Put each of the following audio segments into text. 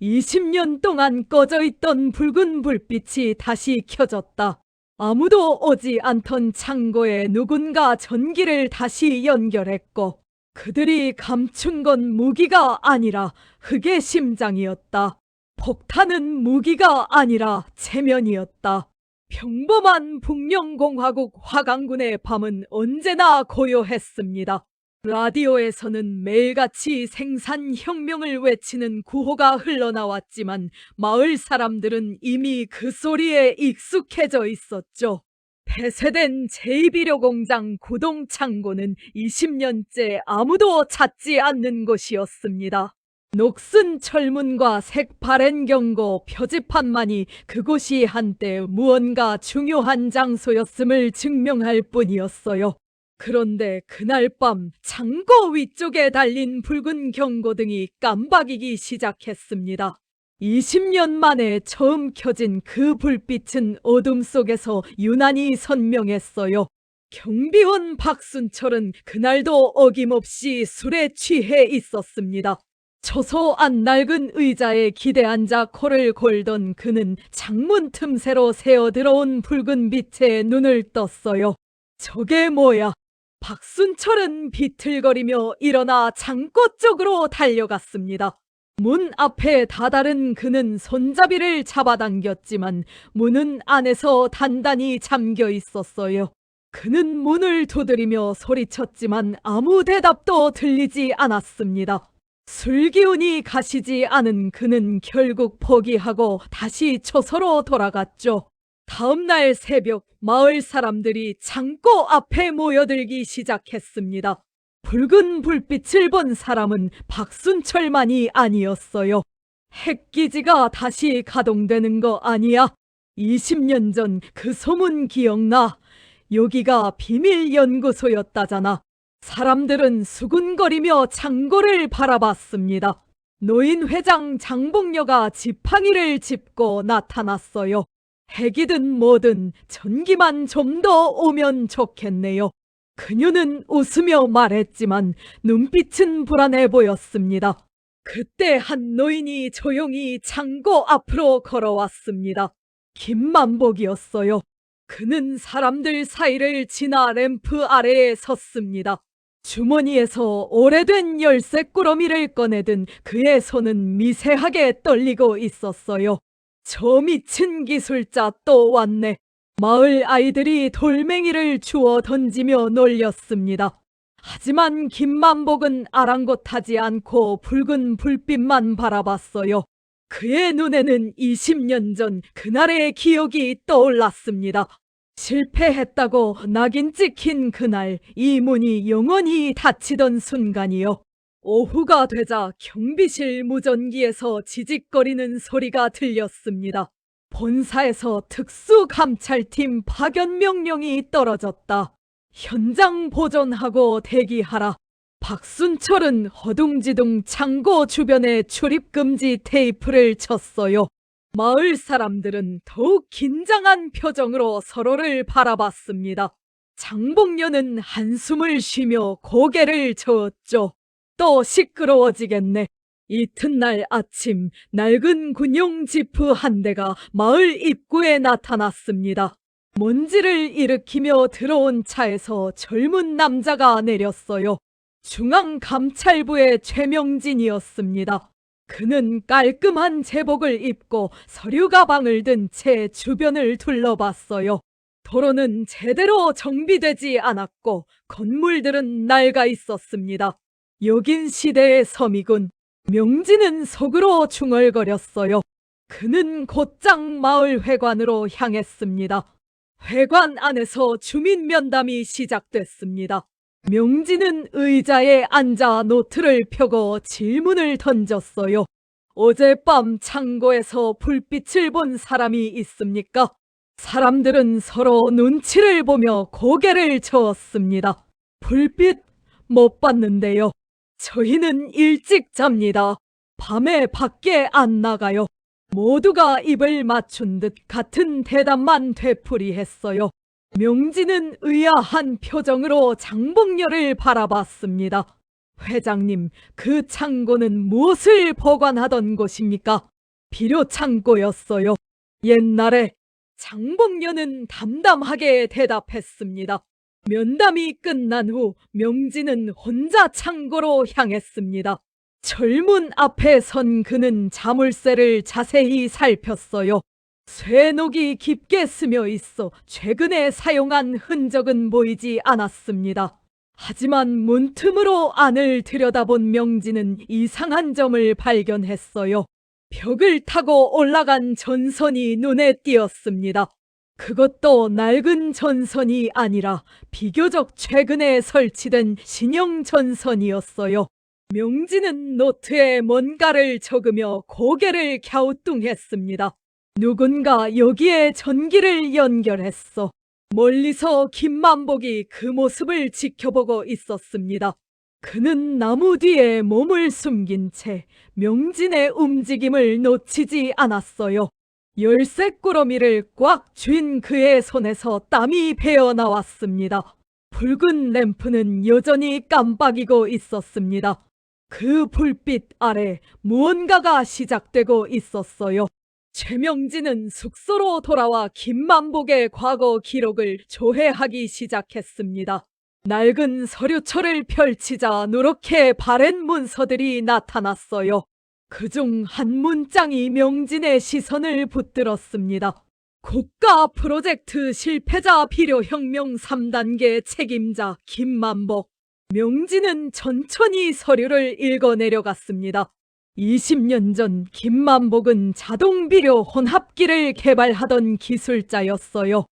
20년 동안 꺼져 있던 붉은 불빛이 다시 켜졌다. 아무도 오지 않던 창고에 누군가 전기를 다시 연결했고, 그들이 감춘 건 무기가 아니라 흙의 심장이었다. 폭탄은 무기가 아니라 체면이었다. 평범한 북령공화국 화강군의 밤은 언제나 고요했습니다. 라디오에서는 매일같이 생산혁명을 외치는 구호가 흘러나왔지만 마을 사람들은 이미 그 소리에 익숙해져 있었죠. 폐쇄된 제2비료 공장 구동창고는 20년째 아무도 찾지 않는 곳이었습니다. 녹슨 철문과 색바랜 경고 표지판만이 그곳이 한때 무언가 중요한 장소였음을 증명할 뿐이었어요. 그런데 그날 밤 창고 위쪽에 달린 붉은 경고등이 깜박이기 시작했습니다. 20년 만에 처음 켜진 그 불빛은 어둠 속에서 유난히 선명했어요. 경비원 박순철은 그날도 어김없이 술에 취해 있었습니다. 초소 안 낡은 의자에 기대 앉아 코를 골던 그는 창문 틈새로 새어들어온 붉은 빛에 눈을 떴어요. 저게 뭐야? 박순철은 비틀거리며 일어나 창고 쪽으로 달려갔습니다. 문 앞에 다다른 그는 손잡이를 잡아당겼지만 문은 안에서 단단히 잠겨 있었어요. 그는 문을 두드리며 소리쳤지만 아무 대답도 들리지 않았습니다. 술기운이 가시지 않은 그는 결국 포기하고 다시 초소로 돌아갔죠. 다음 날 새벽 마을 사람들이 창고 앞에 모여들기 시작했습니다. 붉은 불빛을 본 사람은 박순철만이 아니었어요. 핵기지가 다시 가동되는 거 아니야? 20년 전 그 소문 기억나? 여기가 비밀 연구소였다잖아. 사람들은 수군거리며 창고를 바라봤습니다. 노인 회장 장봉녀가 지팡이를 짚고 나타났어요. 핵이든 뭐든 전기만 좀 더 오면 좋겠네요. 그녀는 웃으며 말했지만 눈빛은 불안해 보였습니다. 그때 한 노인이 조용히 창고 앞으로 걸어왔습니다. 김만복이었어요. 그는 사람들 사이를 지나 램프 아래에 섰습니다. 주머니에서 오래된 열쇠꾸러미를 꺼내든 그의 손은 미세하게 떨리고 있었어요. 저 미친 기술자 또 왔네. 마을 아이들이 돌멩이를 주워 던지며 놀렸습니다. 하지만 김만복은 아랑곳하지 않고 붉은 불빛만 바라봤어요. 그의 눈에는 20년 전 그날의 기억이 떠올랐습니다. 실패했다고 낙인 찍힌 그날, 이 문이 영원히 닫히던 순간이요. 오후가 되자 경비실 무전기에서 지직거리는 소리가 들렸습니다. 본사에서 특수감찰팀 파견 명령이 떨어졌다. 현장 보존하고 대기하라. 박순철은 허둥지둥 창고 주변에 출입금지 테이프를 쳤어요. 마을 사람들은 더욱 긴장한 표정으로 서로를 바라봤습니다. 장봉녀는 한숨을 쉬며 고개를 저었죠. 또 시끄러워지겠네. 이튿날 아침 낡은 군용 지프 한 대가 마을 입구에 나타났습니다. 먼지를 일으키며 들어온 차에서 젊은 남자가 내렸어요. 중앙감찰부의 최명진이었습니다. 그는 깔끔한 제복을 입고 서류 가방을 든 채 주변을 둘러봤어요. 도로는 제대로 정비되지 않았고 건물들은 낡아 있었습니다. 여긴 시대의 섬이군. 명진은 속으로 중얼거렸어요. 그는 곧장 마을 회관으로 향했습니다. 회관 안에서 주민 면담이 시작됐습니다. 명진은 의자에 앉아 노트를 펴고 질문을 던졌어요. 어젯밤 창고에서 불빛을 본 사람이 있습니까? 사람들은 서로 눈치를 보며 고개를 저었습니다. 불빛 못 봤는데요. 저희는 일찍 잡니다. 밤에 밖에 안 나가요. 모두가 입을 맞춘 듯 같은 대답만 되풀이했어요. 명진은 의아한 표정으로 장봉녀를 바라봤습니다. 회장님, 그 창고는 무엇을 보관하던 곳입니까? 비료 창고였어요. 옛날에 장봉녀는 담담하게 대답했습니다. 면담이 끝난 후 명진은 혼자 창고로 향했습니다. 철문 앞에 선 그는 자물쇠를 자세히 살폈어요. 쇠녹이 깊게 스며 있어 최근에 사용한 흔적은 보이지 않았습니다. 하지만 문틈으로 안을 들여다본 명진은 이상한 점을 발견했어요. 벽을 타고 올라간 전선이 눈에 띄었습니다. 그것도 낡은 전선이 아니라 비교적 최근에 설치된 신형 전선이었어요. 명진은 노트에 뭔가를 적으며 고개를 갸우뚱했습니다. 누군가 여기에 전기를 연결했어. 멀리서 김만복이 그 모습을 지켜보고 있었습니다. 그는 나무 뒤에 몸을 숨긴 채 명진의 움직임을 놓치지 않았어요. 열쇠꾸러미를 꽉 쥔 그의 손에서 땀이 배어 나왔습니다. 붉은 램프는 여전히 깜빡이고 있었습니다. 그 불빛 아래 무언가가 시작되고 있었어요. 최명진은 숙소로 돌아와 김만복의 과거 기록을 조회하기 시작했습니다. 낡은 서류철을 펼치자 누렇게 바랜 문서들이 나타났어요. 그중 한 문장이 명진의 시선을 붙들었습니다. 국가 프로젝트 실패자 비료혁명 3단계 책임자 김만복. 명진은 천천히 서류를 읽어 내려갔습니다. 20년 전 김만복은 자동비료 혼합기를 개발하던 기술자였어요.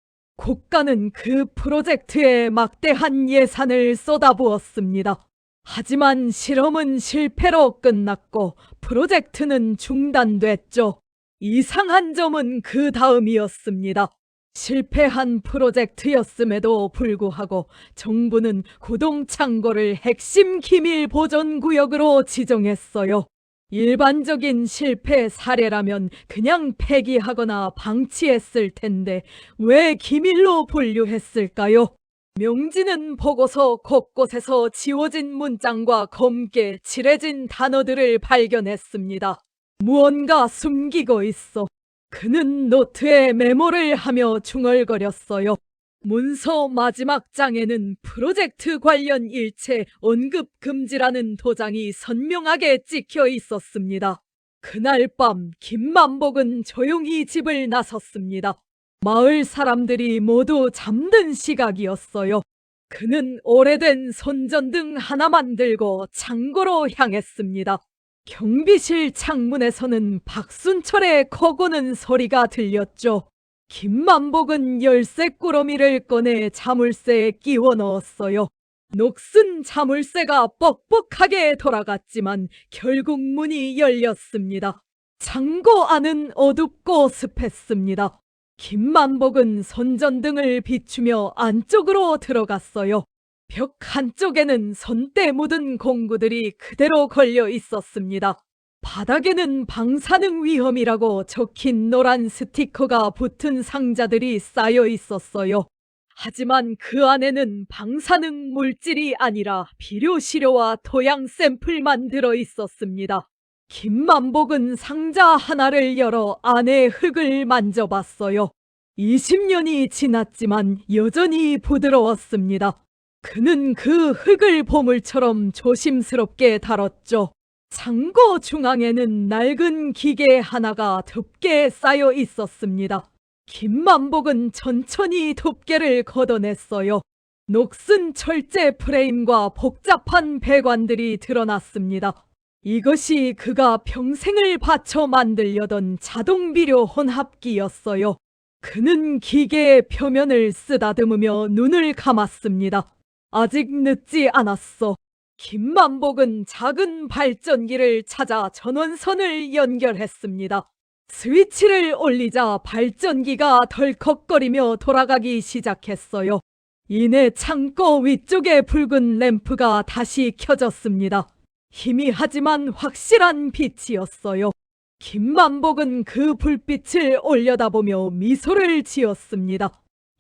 국가는 그 프로젝트에 막대한 예산을 쏟아부었습니다. 하지만 실험은 실패로 끝났고 프로젝트는 중단됐죠. 이상한 점은 그 다음이었습니다. 실패한 프로젝트였음에도 불구하고 정부는 구동창고를 핵심 기밀 보존 구역으로 지정했어요. 일반적인 실패 사례라면 그냥 폐기하거나 방치했을 텐데 왜 기밀로 분류했을까요? 명진은 보고서 곳곳에서 지워진 문장과 검게 칠해진 단어들을 발견했습니다. 무언가 숨기고 있어. 그는 노트에 메모를 하며 중얼거렸어요. 문서 마지막 장에는 프로젝트 관련 일체 언급 금지라는 도장이 선명하게 찍혀 있었습니다. 그날 밤 김만복은 조용히 집을 나섰습니다. 마을 사람들이 모두 잠든 시각이었어요. 그는 오래된 손전등 하나만 들고 창고로 향했습니다. 경비실 창문에서는 박순철의 코고는 소리가 들렸죠. 김만복은 열쇠꾸러미를 꺼내 자물쇠에 끼워 넣었어요. 녹슨 자물쇠가 뻑뻑하게 돌아갔지만 결국 문이 열렸습니다. 창고 안은 어둡고 습했습니다. 김만복은 손전등을 비추며 안쪽으로 들어갔어요. 벽 한쪽에는 손때 묻은 공구들이 그대로 걸려 있었습니다. 바닥에는 방사능 위험이라고 적힌 노란 스티커가 붙은 상자들이 쌓여 있었어요. 하지만 그 안에는 방사능 물질이 아니라 비료 시료와 토양 샘플만 들어 있었습니다. 김만복은 상자 하나를 열어 안의 흙을 만져봤어요. 20년이 지났지만 여전히 부드러웠습니다. 그는 그 흙을 보물처럼 조심스럽게 다뤘죠. 창고 중앙에는 낡은 기계 하나가 덮개 쌓여 있었습니다. 김만복은 천천히 덮개를 걷어냈어요. 녹슨 철제 프레임과 복잡한 배관들이 드러났습니다. 이것이 그가 평생을 바쳐 만들려던 자동비료 혼합기였어요. 그는 기계의 표면을 쓰다듬으며 눈을 감았습니다. 아직 늦지 않았어. 김만복은 작은 발전기를 찾아 전원선을 연결했습니다. 스위치를 올리자 발전기가 덜컥거리며 돌아가기 시작했어요. 이내 창고 위쪽의 붉은 램프가 다시 켜졌습니다. 희미하지만 확실한 빛이었어요. 김만복은 그 불빛을 올려다보며 미소를 지었습니다.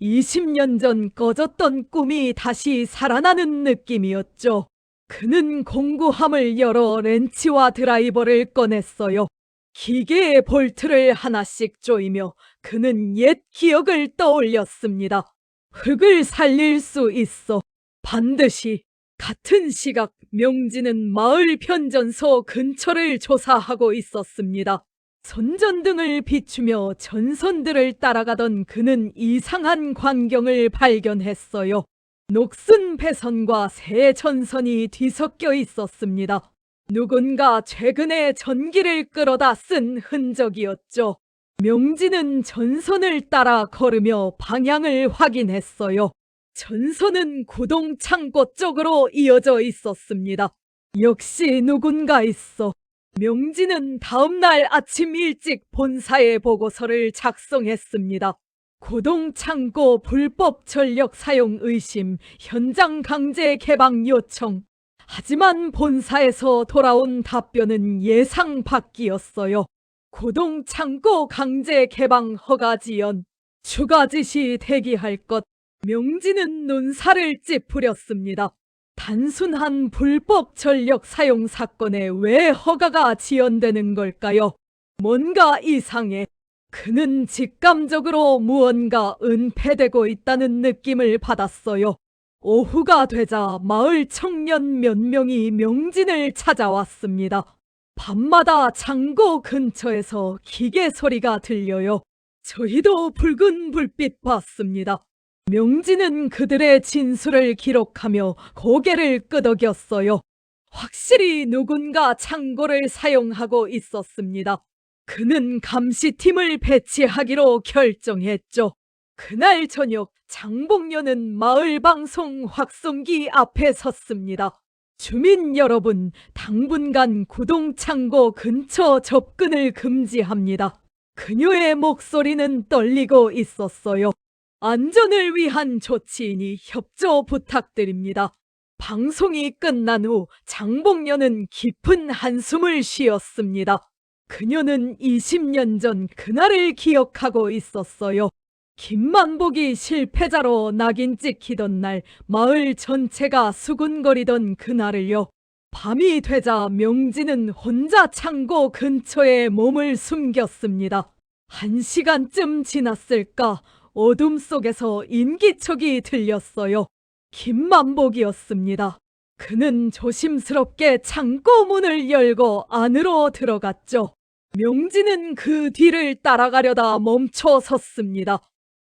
20년 전 꺼졌던 꿈이 다시 살아나는 느낌이었죠. 그는 공구함을 열어 렌치와 드라이버를 꺼냈어요. 기계의 볼트를 하나씩 조이며 그는 옛 기억을 떠올렸습니다. 흙을 살릴 수 있어. 반드시. 같은 시각 명진은 마을 변전소 근처를 조사하고 있었습니다. 손전등을 비추며 전선들을 따라가던 그는 이상한 광경을 발견했어요. 녹슨 배선과 새 전선이 뒤섞여 있었습니다. 누군가 최근에 전기를 끌어다 쓴 흔적이었죠. 명진은 전선을 따라 걸으며 방향을 확인했어요. 전선은 구동 창고 쪽으로 이어져 있었습니다. 역시 누군가 있어. 명진은 다음날 아침 일찍 본사에 보고서를 작성했습니다. 구동 창고 불법 전력 사용 의심, 현장 강제 개방 요청. 하지만 본사에서 돌아온 답변은 예상 밖이었어요. 구동 창고 강제 개방 허가 지연, 추가 지시 대기할 것. 명진은 눈살을 찌푸렸습니다. 단순한 불법 전력 사용 사건에 왜 허가가 지연되는 걸까요? 뭔가 이상해. 그는 직감적으로 무언가 은폐되고 있다는 느낌을 받았어요. 오후가 되자 마을 청년 몇 명이 명진을 찾아왔습니다. 밤마다 창고 근처에서 기계 소리가 들려요. 저희도 붉은 불빛 봤습니다. 명진은 그들의 진술을 기록하며 고개를 끄덕였어요. 확실히 누군가 창고를 사용하고 있었습니다. 그는 감시팀을 배치하기로 결정했죠. 그날 저녁 장복녀는 마을방송 확송기 앞에 섰습니다. 주민 여러분, 당분간 구동창고 근처 접근을 금지합니다. 그녀의 목소리는 떨리고 있었어요. 안전을 위한 조치이니 협조 부탁드립니다. 방송이 끝난 후 장복녀는 깊은 한숨을 쉬었습니다. 그녀는 20년 전 그날을 기억하고 있었어요. 김만복이 실패자로 낙인 찍히던 날 마을 전체가 수군거리던 그날을요. 밤이 되자 명진은 혼자 창고 근처에 몸을 숨겼습니다. 1시간쯤 지났을까? 어둠 속에서 인기척이 들렸어요. 김만복이었습니다. 그는 조심스럽게 창고 문을 열고 안으로 들어갔죠. 명진은 그 뒤를 따라가려다 멈춰 섰습니다.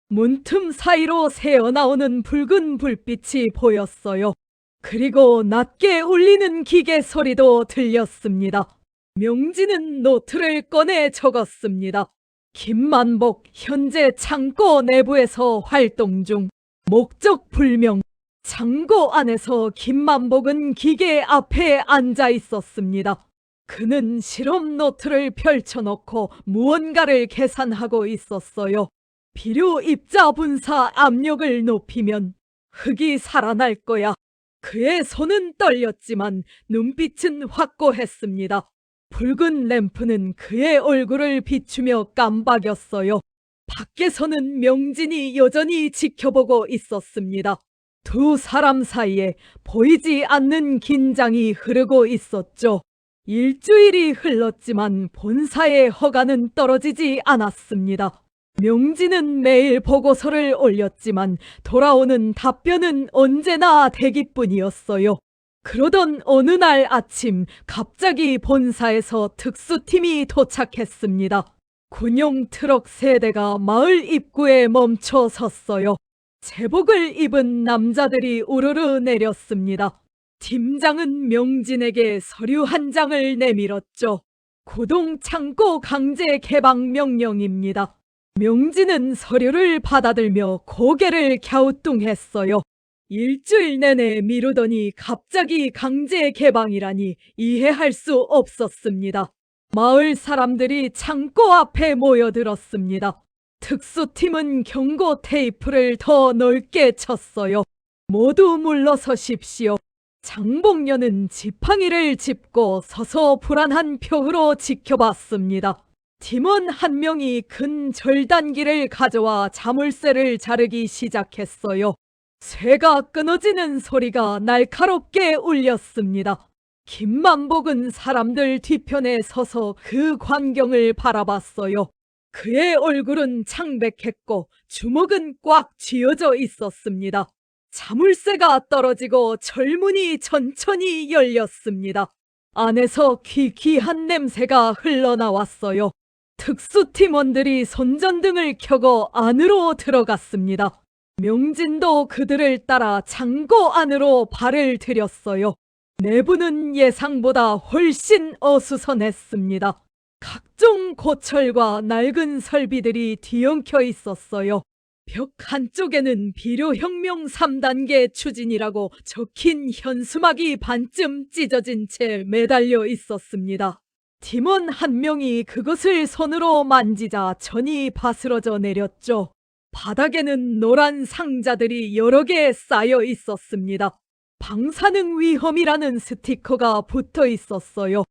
문틈 사이로 새어나오는 붉은 불빛이 보였어요. 그리고 낮게 울리는 기계 소리도 들렸습니다. 명진은 노트를 꺼내 적었습니다. 김만복 현재 창고 내부에서 활동 중. 목적 불명. 창고 안에서 김만복은 기계 앞에 앉아 있었습니다. 그는 실험 노트를 펼쳐놓고 무언가를 계산하고 있었어요. 비료 입자 분사 압력을 높이면 흙이 살아날 거야. 그의 손은 떨렸지만 눈빛은 확고했습니다. 붉은 램프는 그의 얼굴을 비추며 깜박였어요. 밖에서는 명진이 여전히 지켜보고 있었습니다. 두 사람 사이에 보이지 않는 긴장이 흐르고 있었죠. 일주일이 흘렀지만 본사의 허가는 떨어지지 않았습니다. 명진은 매일 보고서를 올렸지만 돌아오는 답변은 언제나 대기뿐이었어요. 그러던 어느 날 아침 갑자기 본사에서 특수팀이 도착했습니다. 군용 트럭 3대가 마을 입구에 멈춰 섰어요. 제복을 입은 남자들이 우르르 내렸습니다. 팀장은 명진에게 서류 한 장을 내밀었죠. 구동 창고 강제 개방 명령입니다. 명진은 서류를 받아들며 고개를 갸우뚱했어요. 일주일 내내 미루더니 갑자기 강제 개방이라니 이해할 수 없었습니다. 마을 사람들이 창고 앞에 모여들었습니다. 특수팀은 경고 테이프를 더 넓게 쳤어요. 모두 물러서십시오. 장복녀는 지팡이를 짚고 서서 불안한 표흐로 지켜봤습니다. 팀원 한 명이 큰 절단기를 가져와 자물쇠를 자르기 시작했어요. 쇠가 끊어지는 소리가 날카롭게 울렸습니다. 김만복은 사람들 뒤편에 서서 그 광경을 바라봤어요. 그의 얼굴은 창백했고 주먹은 꽉 쥐어져 있었습니다. 자물쇠가 떨어지고 절문이 천천히 열렸습니다. 안에서 귀귀한 냄새가 흘러나왔어요. 특수팀원들이 손전등을 켜고 안으로 들어갔습니다. 명진도 그들을 따라 창고 안으로 발을 들였어요. 내부는 예상보다 훨씬 어수선했습니다. 각종 고철과 낡은 설비들이 뒤엉켜 있었어요. 벽 한쪽에는 비료혁명 3단계 추진이라고 적힌 현수막이 반쯤 찢어진 채 매달려 있었습니다. 팀원 한 명이 그것을 손으로 만지자 전이 바스러져 내렸죠. 바닥에는 노란 상자들이 여러 개 쌓여 있었습니다. 방사능 위험이라는 스티커가 붙어 있었어요.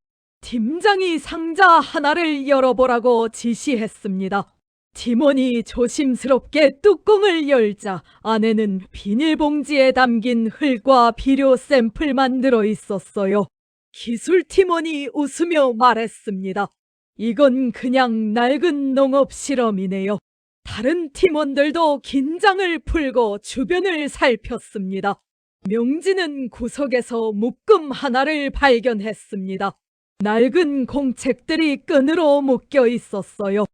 팀장이 상자 하나를 열어보라고 지시했습니다. 팀원이 조심스럽게 뚜껑을 열자 안에는 비닐봉지에 담긴 흙과 비료 샘플만 들어 있었어요. 기술팀원이 웃으며 말했습니다. 이건 그냥 낡은 농업 실험이네요. 다른 팀원들도 긴장을 풀고 주변을 살폈습니다. 명진은 구석에서 묶음 하나를 발견했습니다. 낡은 공책들이 끈으로 묶여 있었어요.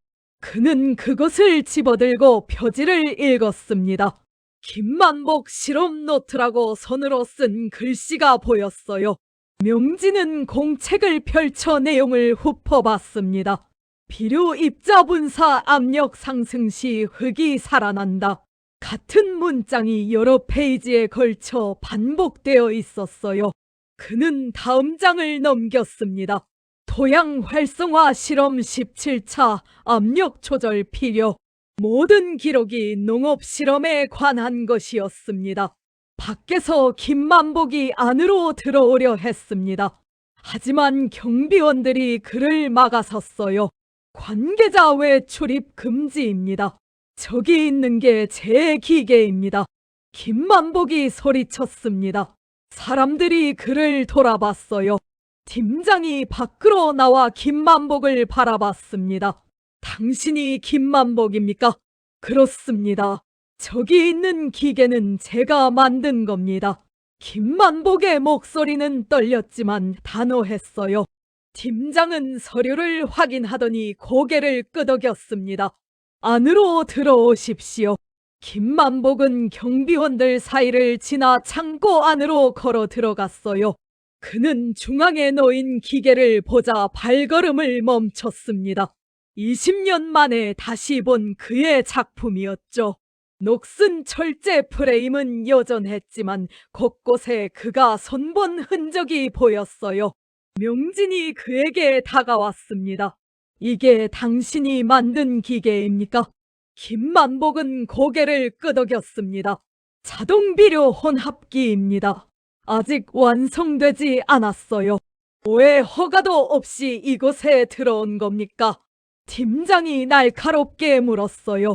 그는 그것을 집어들고 표지를 읽었습니다. 김만복 실험 노트라고 손으로 쓴 글씨가 보였어요. 명진은 공책을 펼쳐 내용을 훑어봤습니다. 비료 입자 분사 압력 상승 시 흙이 살아난다. 같은 문장이 여러 페이지에 걸쳐 반복되어 있었어요. 그는 다음 장을 넘겼습니다. 토양 활성화 실험 17차 압력 조절 필요. 모든 기록이 농업 실험에 관한 것이었습니다. 밖에서 김만복이 안으로 들어오려 했습니다. 하지만 경비원들이 그를 막아섰어요. 관계자 외 출입 금지입니다. 저기 있는 게 제 기계입니다. 김만복이 소리쳤습니다. 사람들이 그를 돌아봤어요. 팀장이 밖으로 나와 김만복을 바라봤습니다. 당신이 김만복입니까? 그렇습니다. 저기 있는 기계는 제가 만든 겁니다. 김만복의 목소리는 떨렸지만 단호했어요. 팀장은 서류를 확인하더니 고개를 끄덕였습니다. 안으로 들어오십시오. 김만복은 경비원들 사이를 지나 창고 안으로 걸어 들어갔어요. 그는 중앙에 놓인 기계를 보자 발걸음을 멈췄습니다. 20년 만에 다시 본 그의 작품이었죠. 녹슨 철제 프레임은 여전했지만 곳곳에 그가 손본 흔적이 보였어요. 명진이 그에게 다가왔습니다. 이게 당신이 만든 기계입니까? 김만복은 고개를 끄덕였습니다. 자동비료 혼합기입니다. 아직 완성되지 않았어요. 왜 허가도 없이 이곳에 들어온 겁니까? 팀장이 날카롭게 물었어요.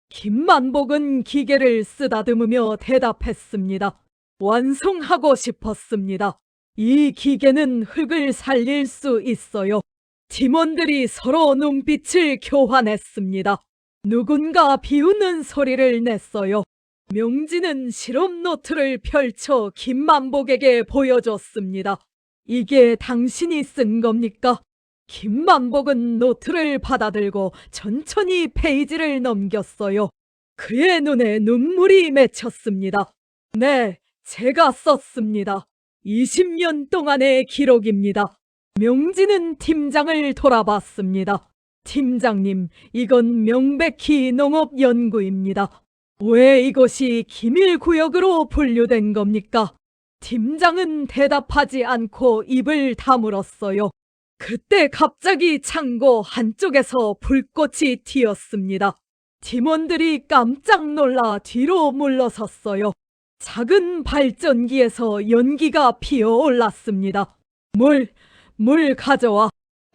김만복은 기계를 쓰다듬으며 대답했습니다. 완성하고 싶었습니다. 이 기계는 흙을 살릴 수 있어요. 팀원들이 서로 눈빛을 교환했습니다. 누군가 비웃는 소리를 냈어요. 명진은 실험 노트를 펼쳐 김만복에게 보여줬습니다. 이게 당신이 쓴 겁니까? 김만복은 노트를 받아들고 천천히 페이지를 넘겼어요. 그의 눈에 눈물이 맺혔습니다. 네, 제가 썼습니다. 20년 동안의 기록입니다. 명진은 팀장을 돌아봤습니다. 팀장님, 이건 명백히 농업연구입니다. 왜 이것이 기밀구역으로 분류된 겁니까? 팀장은 대답하지 않고 입을 다물었어요. 그때 갑자기 창고 한쪽에서 불꽃이 튀었습니다. 팀원들이 깜짝 놀라 뒤로 물러섰어요. 작은 발전기에서 연기가 피어올랐습니다. 물 가져와.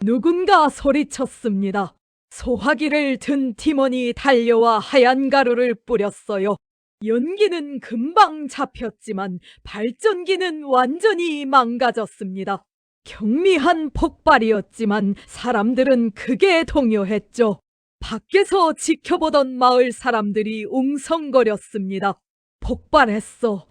누군가 소리쳤습니다. 소화기를 든 팀원이 달려와 하얀 가루를 뿌렸어요. 연기는 금방 잡혔지만 발전기는 완전히 망가졌습니다. 경미한 폭발이었지만 사람들은 크게 동요했죠. 밖에서 지켜보던 마을 사람들이 웅성거렸습니다. 폭발했어.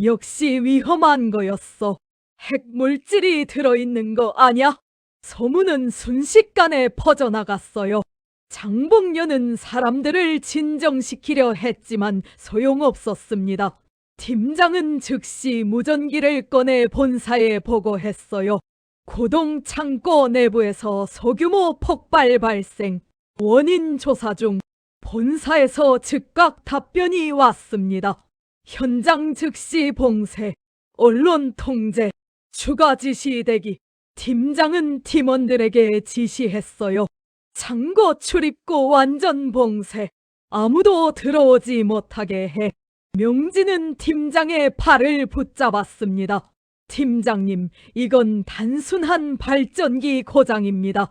역시 위험한 거였어. 핵물질이 들어있는 거 아냐? 소문은 순식간에 퍼져나갔어요. 장봉녀는 사람들을 진정시키려 했지만 소용없었습니다. 팀장은 즉시 무전기를 꺼내 본사에 보고했어요. 고동 창고 내부에서 소규모 폭발 발생, 원인 조사 중. 본사에서 즉각 답변이 왔습니다. 현장 즉시 봉쇄, 언론 통제, 추가 지시 대기. 팀장은 팀원들에게 지시했어요. 창고 출입구 완전 봉쇄, 아무도 들어오지 못하게 해. 명진은 팀장의 팔을 붙잡았습니다. 팀장님, 이건 단순한 발전기 고장입니다.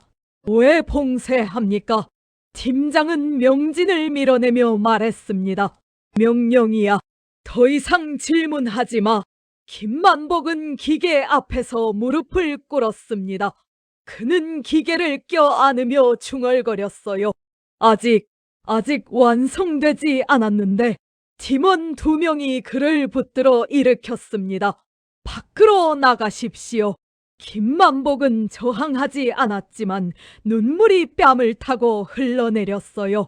왜 봉쇄합니까? 팀장은 명진을 밀어내며 말했습니다. 명령이야. 더 이상 질문하지 마. 김만복은 기계 앞에서 무릎을 꿇었습니다. 그는 기계를 껴안으며 중얼거렸어요. 아직 완성되지 않았는데. 팀원 2명이 그를 붙들어 일으켰습니다. 밖으로 나가십시오. 김만복은 저항하지 않았지만 눈물이 뺨을 타고 흘러내렸어요.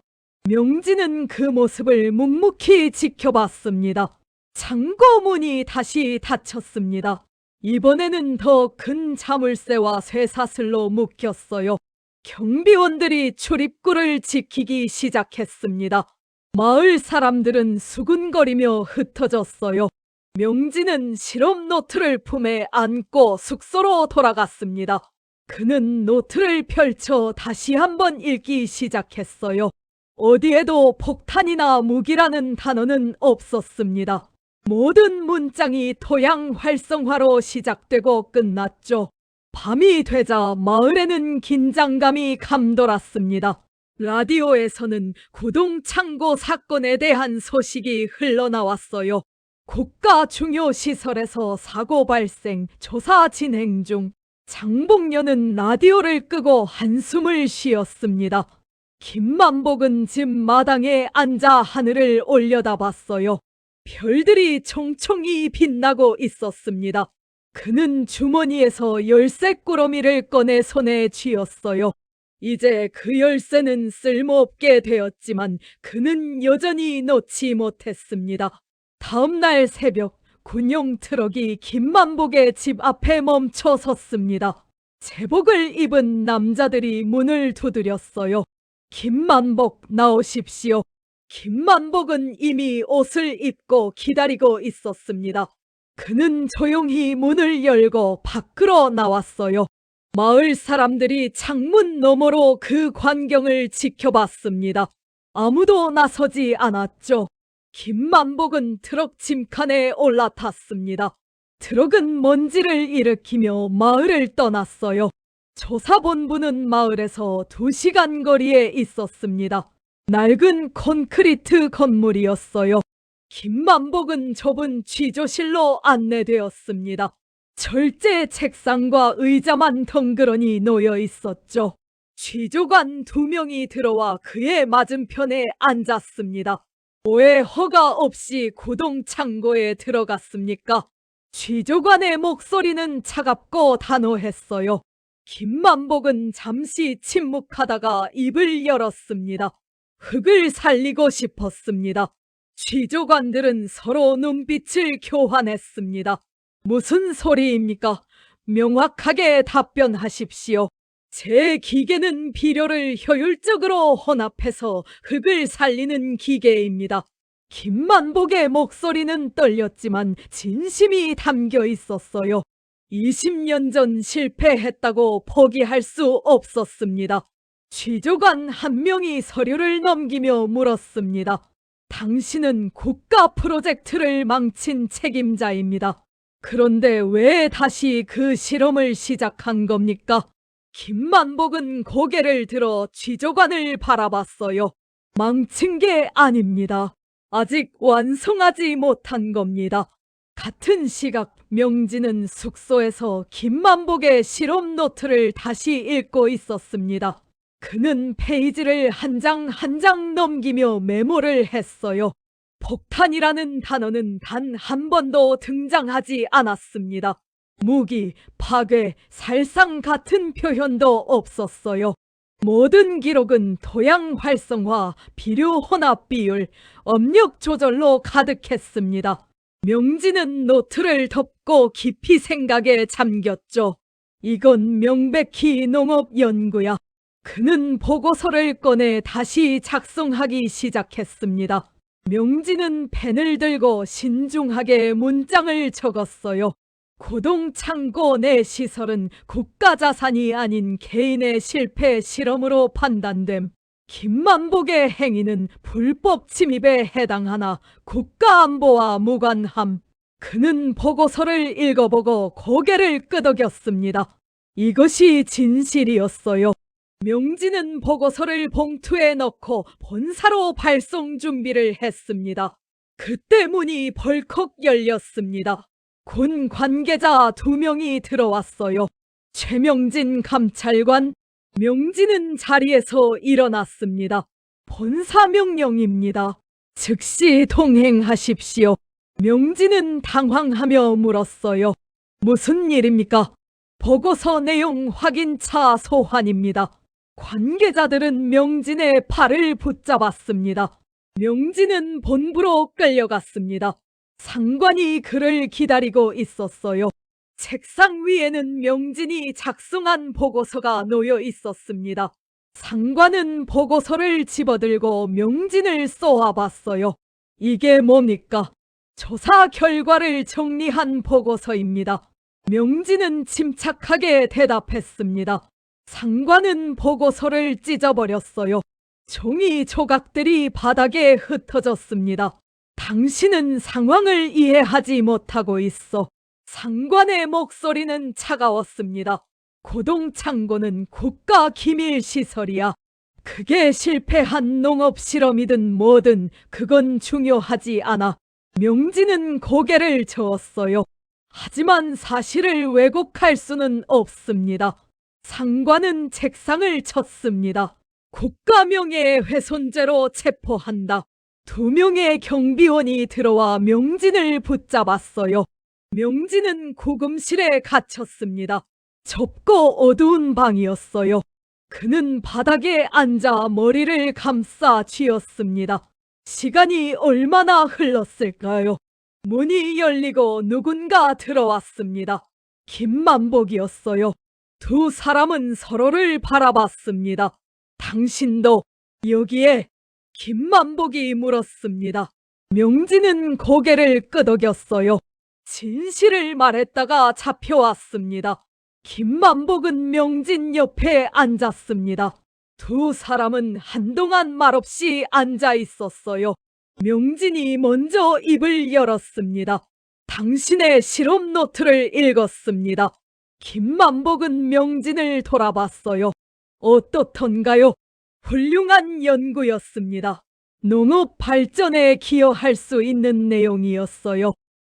명진은 그 모습을 묵묵히 지켜봤습니다. 창고 문이 다시 닫혔습니다. 이번에는 더 큰 자물쇠와 쇠사슬로 묶였어요. 경비원들이 출입구를 지키기 시작했습니다. 마을 사람들은 수군거리며 흩어졌어요. 명진은 실험 노트를 품에 안고 숙소로 돌아갔습니다. 그는 노트를 펼쳐 다시 한번 읽기 시작했어요. 어디에도 폭탄이나 무기라는 단어는 없었습니다. 모든 문장이 토양 활성화로 시작되고 끝났죠. 밤이 되자 마을에는 긴장감이 감돌았습니다. 라디오에서는 구동 창고 사건에 대한 소식이 흘러나왔어요. 국가 중요 시설에서 사고 발생, 조사 진행 중. 장봉녀는 라디오를 끄고 한숨을 쉬었습니다. 김만복은 집 마당에 앉아 하늘을 올려다봤어요. 별들이 총총히 빛나고 있었습니다. 그는 주머니에서 열쇠 꾸러미를 꺼내 손에 쥐었어요. 이제 그 열쇠는 쓸모없게 되었지만 그는 여전히 놓지 못했습니다. 다음 날 새벽 군용 트럭이 김만복의 집 앞에 멈춰 섰습니다. 제복을 입은 남자들이 문을 두드렸어요. 김만복 나오십시오. 김만복은 이미 옷을 입고 기다리고 있었습니다. 그는 조용히 문을 열고 밖으로 나왔어요. 마을 사람들이 창문 너머로 그 광경을 지켜봤습니다. 아무도 나서지 않았죠. 김만복은 트럭 짐칸에 올라탔습니다. 트럭은 먼지를 일으키며 마을을 떠났어요. 조사본부는 마을에서 2시간 거리에 있었습니다. 낡은 콘크리트 건물이었어요. 김만복은 좁은 취조실로 안내되었습니다. 절제 책상과 의자만 덩그러니 놓여 있었죠. 취조관 2명이 들어와 그의 맞은편에 앉았습니다. 왜 허가 없이 구동 창고에 들어갔습니까? 취조관의 목소리는 차갑고 단호했어요. 김만복은 잠시 침묵하다가 입을 열었습니다. 흙을 살리고 싶었습니다. 취조관들은 서로 눈빛을 교환했습니다. 무슨 소리입니까? 명확하게 답변하십시오. 제 기계는 비료를 효율적으로 혼합해서 흙을 살리는 기계입니다. 김만복의 목소리는 떨렸지만 진심이 담겨 있었어요. 20년 전 실패했다고 포기할 수 없었습니다. 취조관 1명이 서류를 넘기며 물었습니다. 당신은 국가 프로젝트를 망친 책임자입니다. 그런데 왜 다시 그 실험을 시작한 겁니까? 김만복은 고개를 들어 취조관을 바라봤어요. 망친 게 아닙니다. 아직 완성하지 못한 겁니다. 같은 시각 명진은 숙소에서 김만복의 실험 노트를 다시 읽고 있었습니다. 그는 페이지를 한 장 한 장 넘기며 메모를 했어요. 폭탄이라는 단어는 단 한 번도 등장하지 않았습니다. 무기, 파괴, 살상 같은 표현도 없었어요. 모든 기록은 토양 활성화, 비료 혼합 비율, 업력 조절로 가득했습니다. 명진은 노트를 덮고 깊이 생각에 잠겼죠. 이건 명백히 농업 연구야. 그는 보고서를 꺼내 다시 작성하기 시작했습니다. 명진은 펜을 들고 신중하게 문장을 적었어요. 고동창고 내 시설은 국가자산이 아닌 개인의 실패 실험으로 판단됨. 김만복의 행위는 불법 침입에 해당하나 국가안보와 무관함. 그는 보고서를 읽어보고 고개를 끄덕였습니다. 이것이 진실이었어요. 명진은 보고서를 봉투에 넣고 본사로 발송 준비를 했습니다. 그때 문이 벌컥 열렸습니다. 군 관계자 2명이 들어왔어요. 최명진 감찰관, 명진은 자리에서 일어났습니다. 본사 명령입니다. 즉시 동행하십시오. 명진은 당황하며 물었어요. 무슨 일입니까? 보고서 내용 확인차 소환입니다. 관계자들은 명진의 팔을 붙잡았습니다. 명진은 본부로 끌려갔습니다. 상관이 그를 기다리고 있었어요. 책상 위에는 명진이 작성한 보고서가 놓여 있었습니다. 상관은 보고서를 집어들고 명진을 쏘아봤어요. 이게 뭡니까? 조사 결과를 정리한 보고서입니다. 명진은 침착하게 대답했습니다. 상관은 보고서를 찢어버렸어요. 종이 조각들이 바닥에 흩어졌습니다. 당신은 상황을 이해하지 못하고 있어. 상관의 목소리는 차가웠습니다. 고동창고는 국가 기밀 시설이야. 그게 실패한 농업 실험이든 뭐든 그건 중요하지 않아. 명진은 고개를 저었어요. 하지만 사실을 왜곡할 수는 없습니다. 상관은 책상을 쳤습니다. 국가명예의 훼손죄로 체포한다. 2명의 경비원이 들어와 명진을 붙잡았어요. 명진은 구금실에 갇혔습니다. 좁고 어두운 방이었어요. 그는 바닥에 앉아 머리를 감싸 쥐었습니다. 시간이 얼마나 흘렀을까요? 문이 열리고 누군가 들어왔습니다. 김만복이었어요. 2 사람은 서로를 바라봤습니다. 당신도 여기에? 김만복이 물었습니다. 명진은 고개를 끄덕였어요. 진실을 말했다가 잡혀왔습니다. 김만복은 명진 옆에 앉았습니다. 2 사람은 한동안 말없이 앉아 있었어요. 명진이 먼저 입을 열었습니다. 당신의 실험 노트를 읽었습니다. 김만복은 명진을 돌아봤어요. 어떻던가요? 훌륭한 연구였습니다. 농업 발전에 기여할 수 있는 내용이었어요.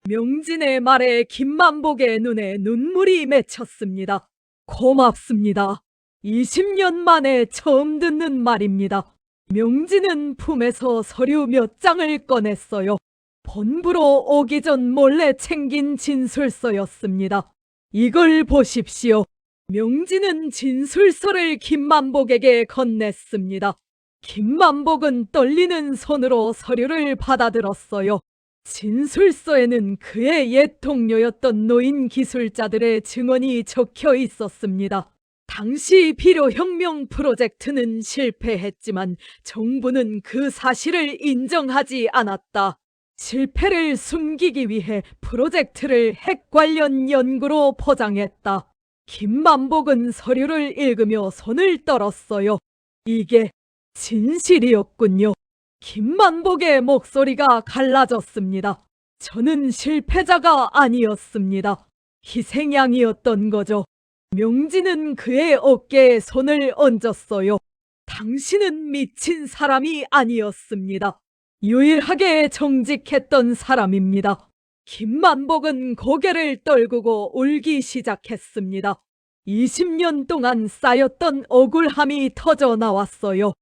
명진의 말에 김만복의 눈에 눈물이 맺혔습니다. 고맙습니다. 20년 만에 처음 듣는 말입니다. 명진은 품에서 서류 몇 장을 꺼냈어요. 본부로 오기 전 몰래 챙긴 진술서였습니다. 이걸 보십시오. 명진은 진술서를 김만복에게 건넸습니다. 김만복은 떨리는 손으로 서류를 받아들었어요. 진술서에는 그의 옛 동료였던 노인 기술자들의 증언이 적혀 있었습니다. 당시 비료혁명 프로젝트는 실패했지만 정부는 그 사실을 인정하지 않았다. 실패를 숨기기 위해 프로젝트를 핵 관련 연구로 포장했다. 김만복은 서류를 읽으며 손을 떨었어요. 이게 진실이었군요. 김만복의 목소리가 갈라졌습니다. 저는 실패자가 아니었습니다. 희생양이었던 거죠. 명진은 그의 어깨에 손을 얹었어요. 당신은 미친 사람이 아니었습니다. 유일하게 정직했던 사람입니다. 김만복은 고개를 떨구고 울기 시작했습니다. 20년 동안 쌓였던 억울함이 터져 나왔어요.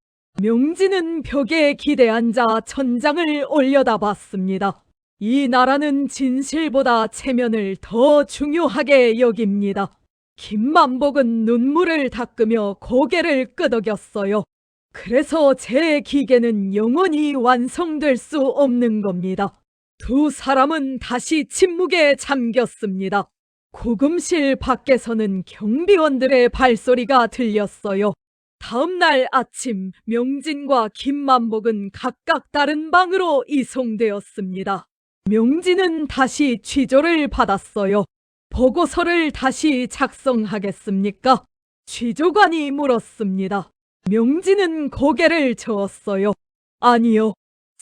명진은 벽에 기대앉아 천장을 올려다봤습니다. 이 나라는 진실보다 체면을 더 중요하게 여깁니다. 김만복은 눈물을 닦으며 고개를 끄덕였어요. 그래서 제 기계는 영원히 완성될 수 없는 겁니다. 두 사람은 다시 침묵에 잠겼습니다. 구금실 밖에서는 경비원들의 발소리가 들렸어요. 다음 날 아침 명진과 김만복은 각각 다른 방으로 이송되었습니다. 명진은 다시 취조를 받았어요. 보고서를 다시 작성하겠습니까? 취조관이 물었습니다. 명진은 고개를 저었어요. 아니요.